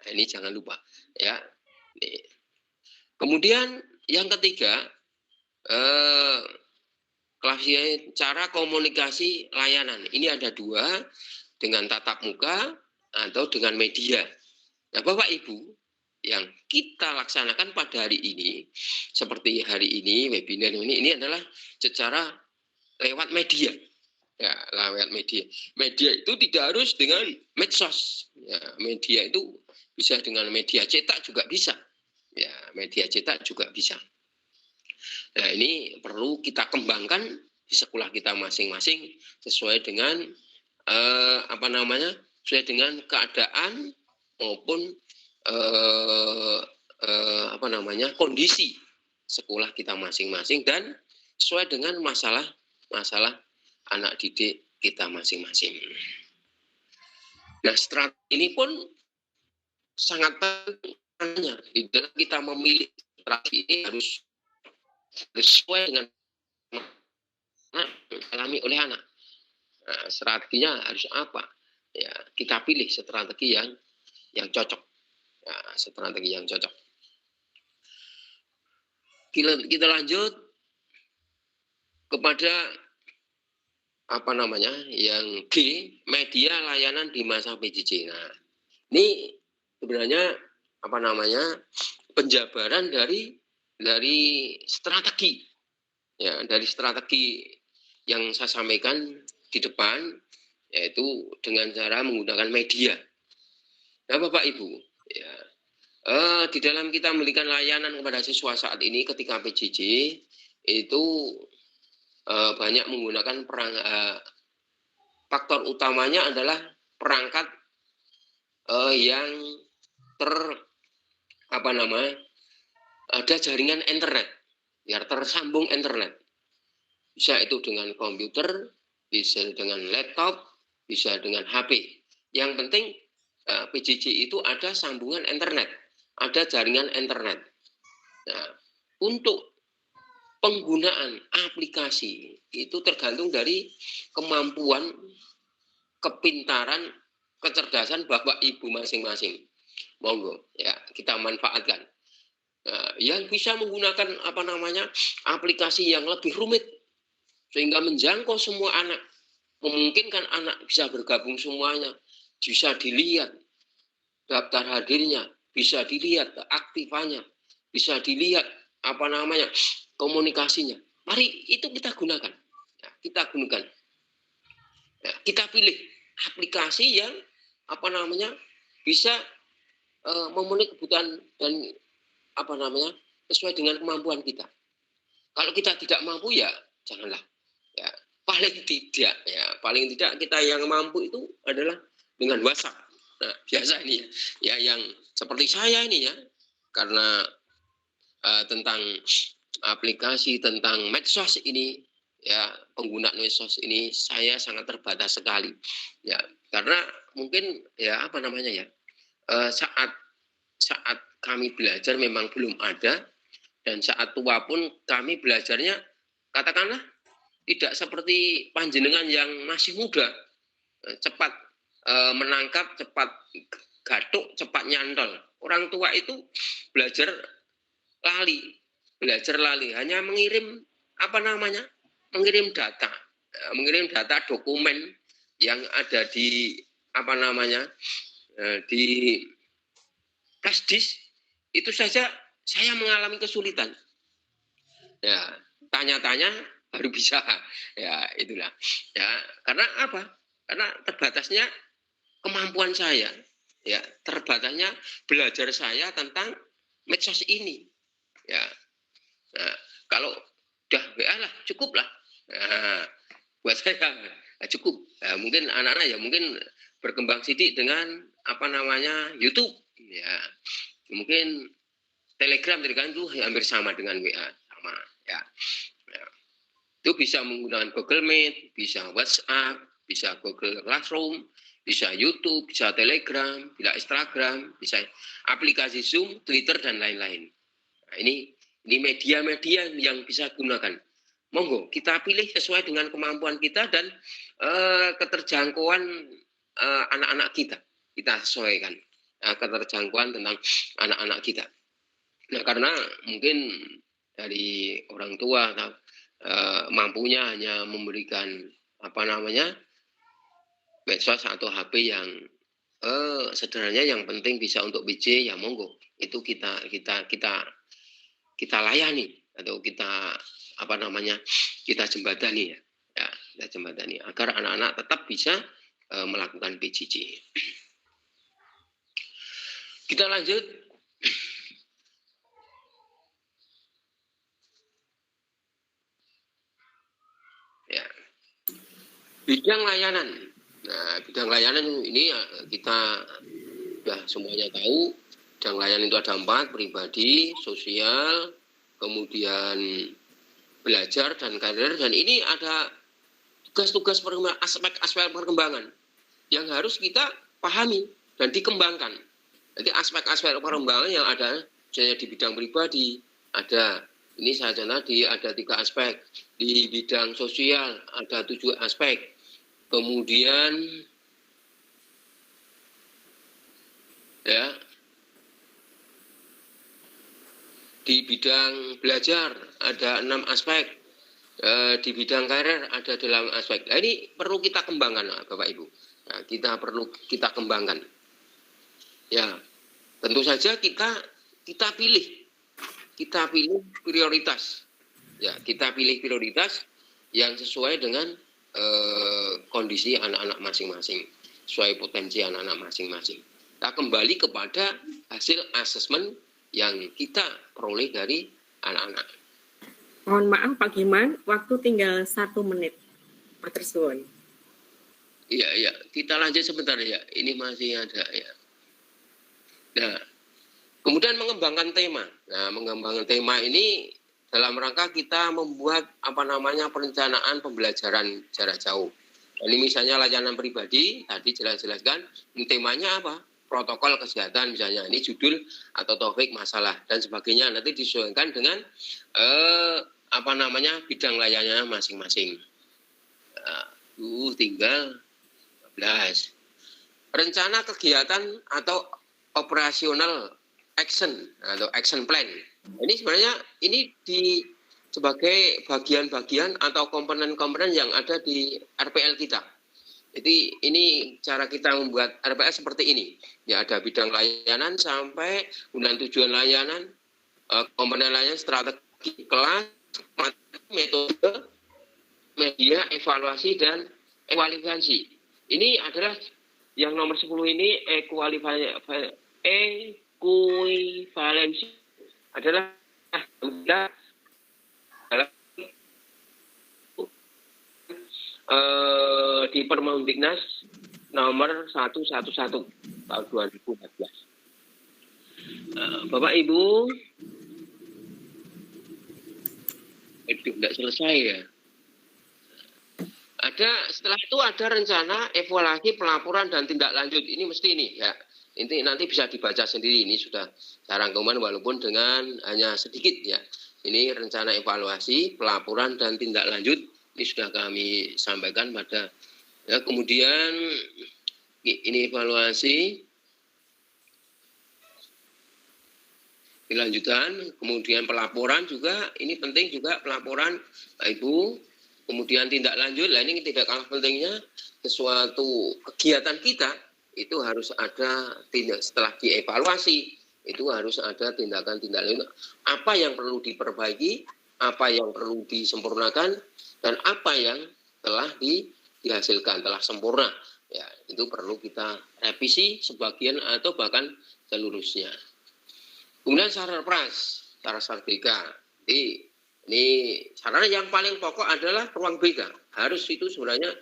Speaker 3: Nah, ini jangan lupa, ya. Kemudian yang ketiga, cara komunikasi layanan. Ini ada 2, dengan tatap muka atau dengan media. Nah, Bapak Ibu, yang kita laksanakan pada hari ini, seperti hari ini, webinar ini adalah secara lewat media. Ya, lewat media. Media itu tidak harus dengan medsos. Ya, media itu bisa dengan media cetak juga bisa. Ya, media cetak juga bisa. Nah, ini perlu kita kembangkan di sekolah kita masing-masing sesuai dengan sesuai dengan keadaan maupun kondisi sekolah kita masing-masing dan sesuai dengan masalah anak didik kita masing-masing. Nah, strategi ini pun sangat penting. Di dalam kita memilih strategi ini harus sesuai dengan yang alami oleh anak. Nah, strateginya harus apa? Ya, kita pilih strategi yang cocok. Ya, strategi yang cocok. Kita lanjut kepada yang G, media layanan di masa PJJ. Nah, ini sebenarnya penjabaran dari strategi, ya, dari strategi yang saya sampaikan di depan, yaitu dengan cara menggunakan media. Nah, Bapak Ibu, ya, di dalam kita memberikan layanan kepada siswa saat ini ketika PJJ itu banyak menggunakan faktor utamanya adalah perangkat yang ada jaringan internet, biar tersambung internet. Bisa itu dengan komputer, bisa dengan laptop, bisa dengan HP. Yang penting PJJ itu ada sambungan internet, ada jaringan internet. Nah, untuk penggunaan aplikasi itu tergantung dari kemampuan, kepintaran, kecerdasan Bapak Ibu masing-masing. Monggo, ya, kita manfaatkan. Nah, yang bisa menggunakan aplikasi yang lebih rumit sehingga menjangkau semua anak, memungkinkan anak bisa bergabung semuanya, bisa dilihat daftar hadirnya, bisa dilihat aktifannya, bisa dilihat komunikasinya. Mari itu kita gunakan. Ya, kita gunakan. Ya, kita pilih aplikasi yang bisa memenuhi kebutuhan dan sesuai dengan kemampuan kita. Kalau kita tidak mampu, ya janganlah. Ya, paling tidak kita yang mampu itu adalah dengan WhatsApp. Nah, biasa ini ya yang seperti saya ini ya, karena tentang aplikasi, tentang medsos ini, ya, penggunaan medsos ini saya sangat terbatas sekali. Ya, karena mungkin ya saat kami belajar memang belum ada, dan saat tua pun kami belajarnya katakanlah tidak seperti panjenengan yang masih muda, cepat menangkap, cepat gatuk, cepat nyantol. Orang tua itu belajar lali, hanya mengirim mengirim data dokumen yang ada di di flash disk. Itu saja saya mengalami kesulitan. Ya, tanya-tanya baru bisa. Ya, itulah. Ya, karena apa? Karena terbatasnya kemampuan saya. Ya, terbatasnya belajar saya tentang medsos ini. Ya. Nah, kalau udah WA lah, cukup lah. Nah, buat saya cukup. Ya, mungkin anak-anak ya mungkin berkembang sidik dengan YouTube. Ya, mungkin Telegram itu hampir sama dengan WA, sama ya. Ya. Itu bisa menggunakan Google Meet, bisa WhatsApp, bisa Google Classroom, bisa YouTube, bisa Telegram, bisa Instagram, bisa aplikasi Zoom, Twitter dan lain-lain. Nah, ini media-media yang bisa gunakan. Monggo kita pilih sesuai dengan kemampuan kita dan keterjangkauan anak-anak kita. Kita sesuaikan keterjangkauan tentang anak-anak kita. Nah, karena mungkin dari orang tua mampunya hanya memberikan medsos atau HP yang sederhananya, yang penting bisa untuk BJ, ya monggo itu kita layani atau kita kita jembatani ya, kita jembatani agar anak-anak tetap bisa melakukan PJJ. Kita lanjut. Ya. Bidang layanan. Nah, bidang layanan ini kita sudah semuanya tahu. Bidang layanan itu ada 4, pribadi, sosial, kemudian belajar dan karir. Dan ini ada tugas-tugas aspek-aspek perkembangan yang harus kita pahami dan dikembangkan. Jadi aspek-aspek pengembangan yang ada, misalnya di bidang pribadi, ada, ini saya contoh tadi, ada 3 aspek. Di bidang sosial, ada 7 aspek. Kemudian, ya, di bidang belajar, ada 6 aspek. Di bidang karir, ada 8 aspek. Nah, ini perlu kita kembangkan, Bapak Ibu. Nah, kita perlu kita kembangkan. Ya, tentu saja kita pilih prioritas. Ya, kita pilih prioritas yang sesuai dengan kondisi anak-anak masing-masing, sesuai potensi anak-anak masing-masing. Kita kembali kepada hasil asesmen yang kita peroleh dari anak-anak.
Speaker 1: Mohon maaf Pak Giman, waktu tinggal 1 menit. Matur suwun.
Speaker 3: Iya, kita lanjut sebentar ya. Ini masih ada ya. Nah, kemudian mengembangkan tema. Nah, mengembangkan tema ini dalam rangka kita membuat perencanaan pembelajaran jarak jauh. Ini misalnya layanan pribadi, tadi jelas-jelaskan, ini temanya apa? Protokol kesehatan misalnya, ini judul atau topik masalah dan sebagainya. Nanti disesuaikan dengan bidang layanannya masing-masing. Tinggal 12. Rencana kegiatan atau operasional action atau action plan. Ini sebenarnya sebagai bagian-bagian atau komponen-komponen yang ada di RPL kita. Jadi ini cara kita membuat RPL seperti ini. Ya, ada bidang layanan sampai kemudian tujuan layanan, komponen layanan, strategi, kelas, metode, media, evaluasi dan ekualifikasi. Ini adalah yang nomor 10 ini ekuivalensi adalah di Permendiknas nomor 111 tahun 2014. Bapak Ibu, itu tidak selesai ya. Setelah itu ada rencana evaluasi, pelaporan dan tindak lanjut. Ini mesti ini ya. Ini nanti bisa dibaca sendiri. Ini sudah saya rangkuman walaupun dengan hanya sedikit ya. Ini rencana evaluasi, pelaporan dan tindak lanjut. Ini sudah kami sampaikan pada ya. Kemudian ini evaluasi, kelanjutan, kemudian pelaporan juga. Ini penting juga pelaporan, Pak Ibu. Kemudian tindak lanjut, ini tidak kalah pentingnya, sesuatu kegiatan kita itu harus ada setelah dievaluasi, itu harus ada tindakan-tindak lanjut. Apa yang perlu diperbaiki, apa yang perlu disempurnakan, dan apa yang telah dihasilkan, telah sempurna. Ya, itu perlu kita revisi sebagian atau bahkan seluruhnya. Kemudian sarapras, cara sartika. Ini sarana yang paling pokok adalah ruang BK. Harus itu sebenarnya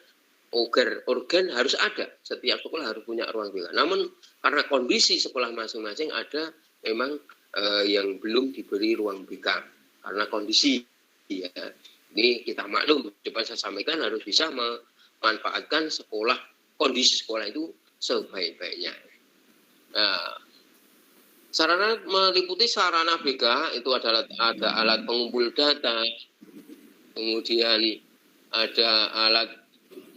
Speaker 3: organ harus ada. Setiap sekolah harus punya ruang BK. Namun karena kondisi sekolah masing-masing ada memang yang belum diberi ruang BK. Karena kondisi ya. Ini kita maklum, cepat saya sampaikan harus bisa memanfaatkan kondisi sekolah itu sebaik-baiknya. Nah, sarana meliputi sarana BK itu ada alat pengumpul data, kemudian ada alat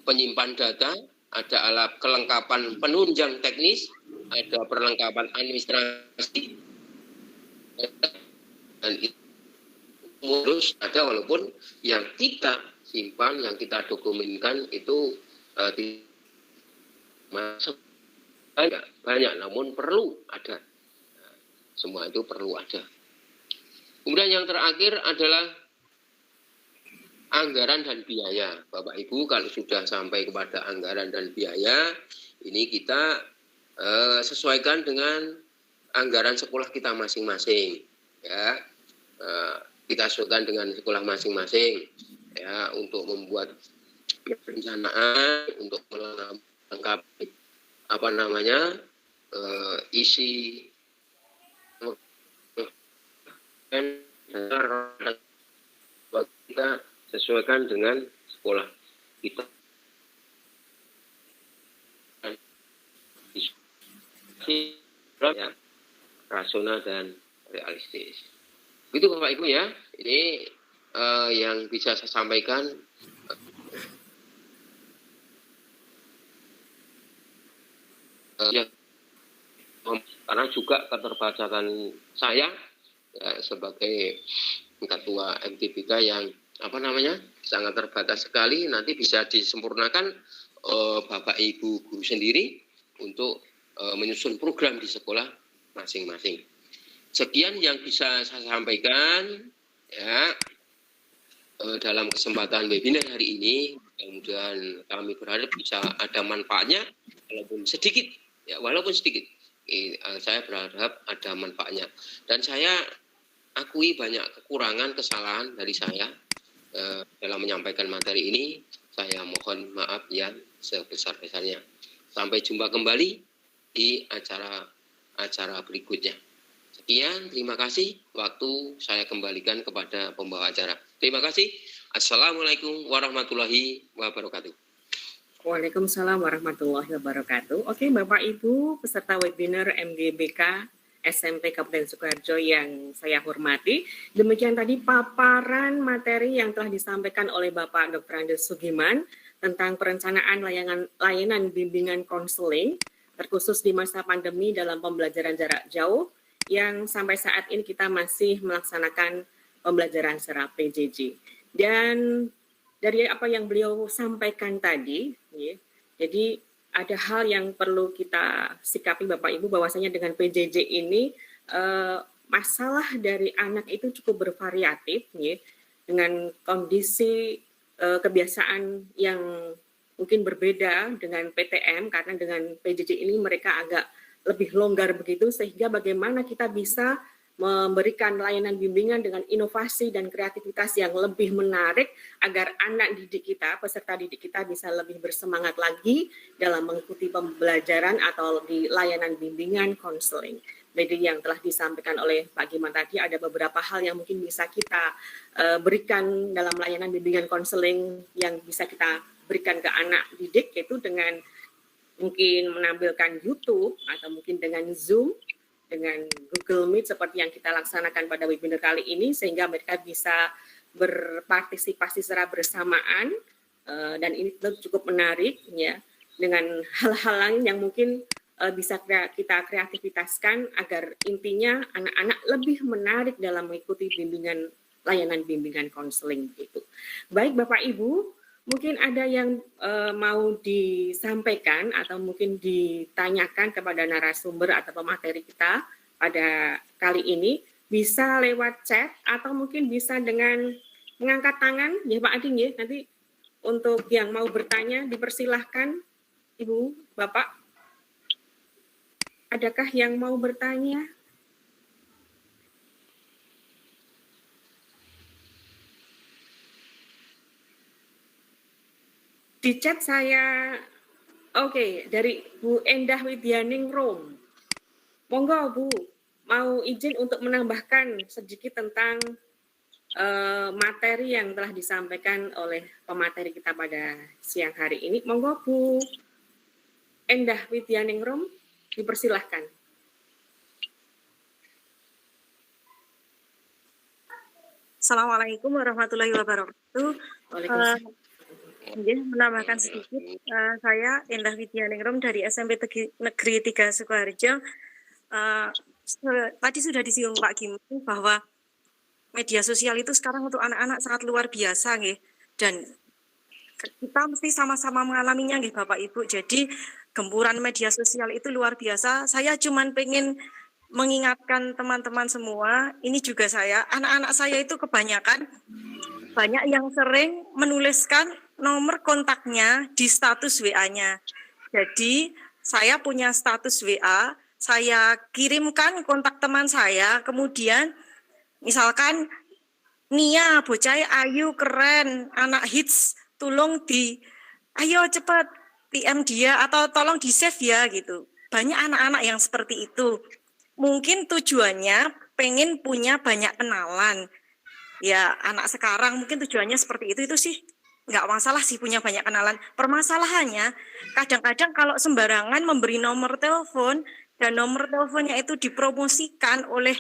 Speaker 3: penyimpan data, ada alat kelengkapan penunjang teknis, ada perlengkapan administrasi, dan itu harus ada walaupun yang kita simpan, yang kita dokumenkan itu banyak, namun perlu ada. Semua itu perlu ada. Kemudian yang terakhir adalah anggaran dan biaya. Bapak Ibu kalau sudah sampai kepada anggaran dan biaya, ini kita sesuaikan dengan anggaran sekolah kita masing-masing. Ya, kita sesuaikan dengan sekolah masing-masing. Ya, untuk membuat perencanaan, untuk melengkapi isi kita sesuaikan dengan sekolah kita. ya, rasional dan realistis. Begitu Bapak Ibu ya. Ini yang bisa saya sampaikan. Ya, karena juga keterbatasan saya ya, sebagai ketua MGBK yang sangat terbatas sekali, nanti bisa disempurnakan Bapak Ibu guru sendiri untuk menyusun program di sekolah masing-masing. Sekian yang bisa saya sampaikan ya dalam kesempatan webinar hari ini. Kemudian kami berharap bisa ada manfaatnya walaupun sedikit ya, saya berharap ada manfaatnya. Dan saya akui banyak kekurangan, kesalahan dari saya dalam menyampaikan materi ini. Saya mohon maaf yang sebesar-besarnya. Sampai jumpa kembali di acara berikutnya. Sekian, terima kasih. Waktu saya kembalikan kepada pembawa acara. Terima kasih. Assalamualaikum warahmatullahi wabarakatuh.
Speaker 1: Waalaikumsalam warahmatullahi wabarakatuh. Oke, Bapak Ibu peserta webinar MGBK SMP Kabupaten Sukoharjo yang saya hormati. Demikian tadi paparan materi yang telah disampaikan oleh Bapak Dr. Andes Sugiman tentang perencanaan layanan bimbingan konseling terkhusus di masa pandemi dalam pembelajaran jarak jauh yang sampai saat ini kita masih melaksanakan pembelajaran secara PJJ. Dan dari apa yang beliau sampaikan tadi, ya, jadi ada hal yang perlu kita sikapi Bapak Ibu bahwasanya dengan PJJ ini masalah dari anak itu cukup bervariatif, ya, dengan kondisi kebiasaan yang mungkin berbeda dengan PTM, karena dengan PJJ ini mereka agak lebih longgar begitu, sehingga bagaimana kita bisa memberikan layanan bimbingan dengan inovasi dan kreativitas yang lebih menarik agar anak didik kita, peserta didik kita bisa lebih bersemangat lagi dalam mengikuti pembelajaran atau di layanan bimbingan konseling. Jadi yang telah disampaikan oleh Pak Giman tadi ada beberapa hal yang mungkin bisa kita berikan dalam layanan bimbingan konseling yang bisa kita berikan ke anak didik, yaitu dengan mungkin menampilkan YouTube atau mungkin dengan Zoom, dengan Google Meet seperti yang kita laksanakan pada webinar kali ini, sehingga mereka bisa berpartisipasi secara bersamaan dan ini cukup menarik ya, dengan hal-hal lain yang mungkin bisa kita kreativitaskan agar intinya anak-anak lebih menarik dalam mengikuti bimbingan layanan bimbingan konseling itu. Baik Bapak Ibu, mungkin ada yang mau disampaikan atau mungkin ditanyakan kepada narasumber atau pemateri kita pada kali ini, bisa lewat chat atau mungkin bisa dengan mengangkat tangan ya Pak Ading ya. Nanti untuk yang mau bertanya dipersilahkan Ibu, Bapak. Adakah yang mau bertanya? Di chat saya, oke, dari Bu Endah Widyaningrum. Monggo Bu, mau izin untuk menambahkan sedikit tentang materi yang telah disampaikan oleh pemateri kita pada siang hari ini. Monggo Bu Endah Widyaningrum, dipersilahkan.
Speaker 5: Assalamualaikum warahmatullahi wabarakatuh.
Speaker 1: Waalaikumsalam.
Speaker 5: Menambahkan sedikit, saya Endah Widyaningrum dari SMP Negeri 3 Sukoharjo. Tadi sudah disinggung Pak Giman bahwa media sosial itu sekarang untuk anak-anak sangat luar biasa, nggih. Dan kita mesti sama-sama mengalaminya, nggih Bapak Ibu. Jadi gempuran media sosial itu luar biasa. Saya cuman pengen mengingatkan teman-teman semua, ini juga saya, anak-anak saya itu kebanyakan banyak yang sering menuliskan nomor kontaknya di status WA-nya. Jadi saya punya status WA, saya kirimkan kontak teman saya, kemudian misalkan Nia, bocah ayu, keren, anak hits, tolong ayo cepat PM dia atau tolong di save ya gitu. Banyak anak-anak yang seperti itu. Mungkin tujuannya pengen punya banyak kenalan. Ya anak sekarang mungkin tujuannya seperti itu sih nggak masalah sih punya banyak kenalan. Permasalahannya kadang-kadang kalau sembarangan memberi nomor telepon dan nomor teleponnya itu dipromosikan oleh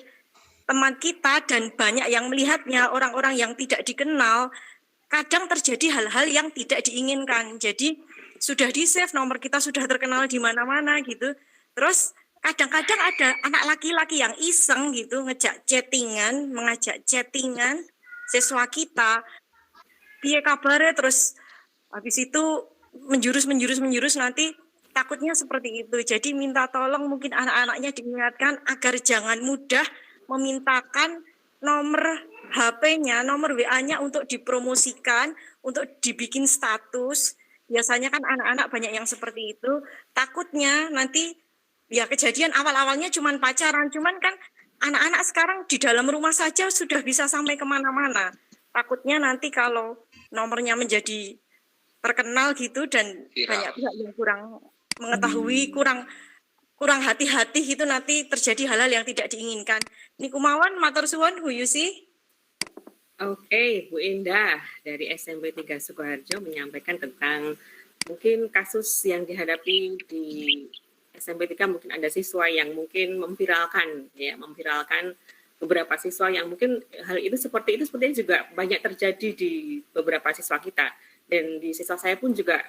Speaker 5: teman kita dan banyak yang melihatnya, orang-orang yang tidak dikenal, kadang terjadi hal-hal yang tidak diinginkan. Jadi sudah di-save, nomor kita sudah terkenal di mana-mana gitu. Terus kadang-kadang ada anak laki-laki yang iseng gitu mengajak chattingan siswa kita. Piye kabarnya, terus habis itu menjurus nanti takutnya seperti itu. Jadi minta tolong mungkin anak-anaknya diingatkan agar jangan mudah memintakan nomor HP-nya, nomor WA-nya untuk dipromosikan, untuk dibikin status. Biasanya kan anak-anak banyak yang seperti itu. Takutnya nanti ya kejadian awal-awalnya cuman pacaran, cuman kan anak-anak sekarang di dalam rumah saja sudah bisa sampai kemana-mana. Takutnya nanti kalau nomornya menjadi terkenal gitu dan banyak pihak yang kurang mengetahui, kurang hati-hati gitu, nanti terjadi hal-hal yang tidak diinginkan. Ini kumawan matur suwun Bu Yusi.
Speaker 1: Oke, Bu Indah dari SMP 3 Sukoharjo menyampaikan tentang mungkin kasus yang dihadapi di SMP 3, mungkin ada siswa yang mungkin memviralkan beberapa siswa yang mungkin hal itu seperti itu sepertinya juga banyak terjadi di beberapa siswa kita, dan di siswa saya pun juga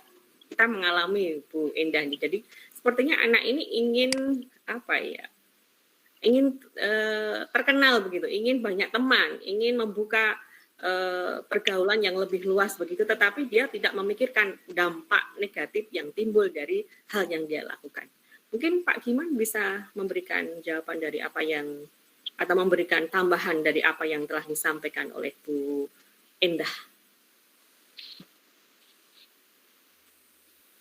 Speaker 1: kita mengalami, Bu Indah. Jadi sepertinya anak ini ingin terkenal begitu, ingin banyak teman, ingin membuka pergaulan yang lebih luas begitu, tetapi dia tidak memikirkan dampak negatif yang timbul dari hal yang dia lakukan. Mungkin Pak Giman bisa memberikan jawaban dari apa yang, atau memberikan tambahan dari apa yang telah disampaikan oleh Bu Indah.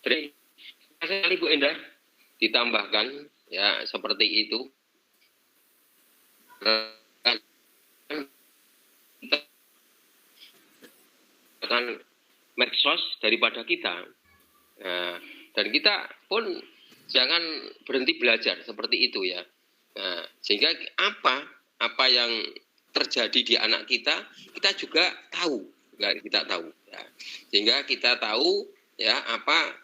Speaker 3: Terima kasih Bu Indah, ditambahkan ya seperti itu. Kan medsos daripada kita, nah, dan kita pun jangan berhenti belajar seperti itu ya. Nah, sehingga apa yang terjadi di anak kita juga tahu, kita tahu. Ya. Sehingga kita tahu ya apa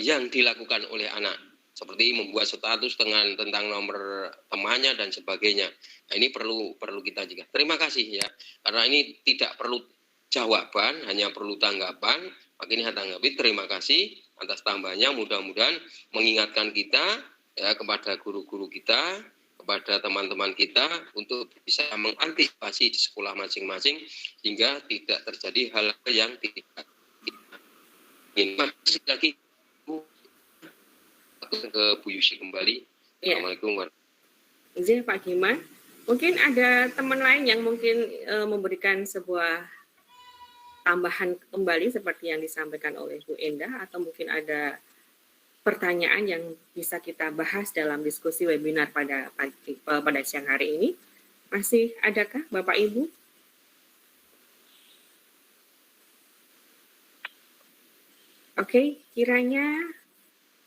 Speaker 3: yang dilakukan oleh anak, seperti membuat status tentang nomor temannya dan sebagainya. Nah, ini perlu kita juga. Terima kasih ya, karena ini tidak perlu jawaban, hanya perlu tanggapan. Makanya tanggapi. Terima kasih atas tambahnya. Mudah-mudahan mengingatkan kita ya, kepada guru-guru kita, kepada teman-teman kita untuk bisa mengantisipasi di sekolah masing-masing sehingga tidak terjadi hal-hal yang tidak ingin. Masih lagi ke Bu Yusi kembali. Ya. Assalamualaikum warahmatullahi
Speaker 1: wabarakatuh. Izin Pak Giman, mungkin ada teman lain yang mungkin memberikan sebuah tambahan kembali seperti yang disampaikan oleh Bu Endah, atau mungkin ada pertanyaan yang bisa kita bahas dalam diskusi webinar pada siang hari ini. Masih adakah Bapak Ibu? Oke, kiranya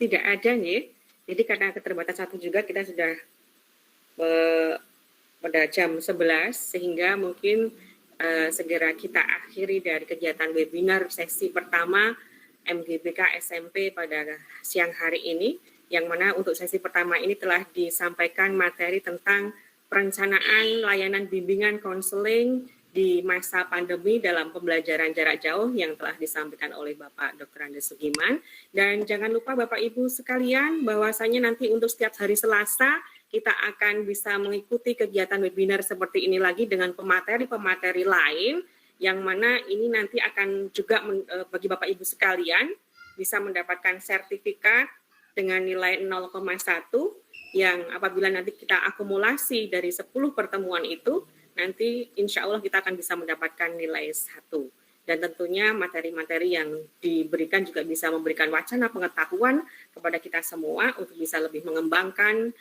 Speaker 1: tidak ada nih. Jadi karena keterbatasan waktu juga kita sudah pada jam 11, sehingga mungkin segera kita akhiri dari kegiatan webinar sesi pertama MGBK SMP pada siang hari ini, yang mana untuk sesi pertama ini telah disampaikan materi tentang perencanaan layanan bimbingan konseling di masa pandemi dalam pembelajaran jarak jauh yang telah disampaikan oleh Bapak Dr. Andes Sugiman. Dan jangan lupa Bapak Ibu sekalian, bahwasanya nanti untuk setiap hari Selasa kita akan bisa mengikuti kegiatan webinar seperti ini lagi dengan pemateri-pemateri lain, yang mana ini nanti akan juga bagi Bapak Ibu sekalian bisa mendapatkan sertifikat dengan nilai 0,1 yang apabila nanti kita akumulasi dari 10 pertemuan itu, nanti insya Allah kita akan bisa mendapatkan nilai 1. Dan tentunya materi-materi yang diberikan juga bisa memberikan wacana pengetahuan kepada kita semua untuk bisa lebih mengembangkan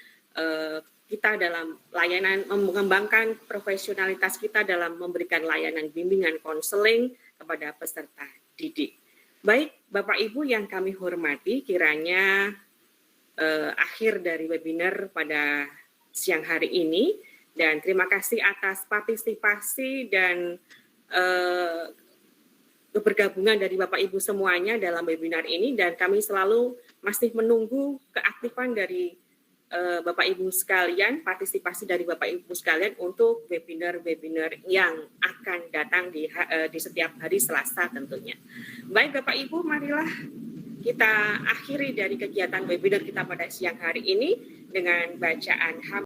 Speaker 1: kita dalam layanan, mengembangkan profesionalitas kita dalam memberikan layanan bimbingan konseling kepada peserta didik. Baik, Bapak Ibu yang kami hormati, kiranya akhir dari webinar pada siang hari ini, dan terima kasih atas partisipasi dan kebergabungan dari Bapak Ibu semuanya dalam webinar ini, dan kami selalu masih menunggu keaktifan dari Bapak Ibu sekalian, partisipasi dari Bapak Ibu sekalian untuk webinar-webinar yang akan datang di setiap hari Selasa tentunya. Baik Bapak Ibu, marilah kita akhiri dari kegiatan webinar kita pada siang hari ini dengan bacaan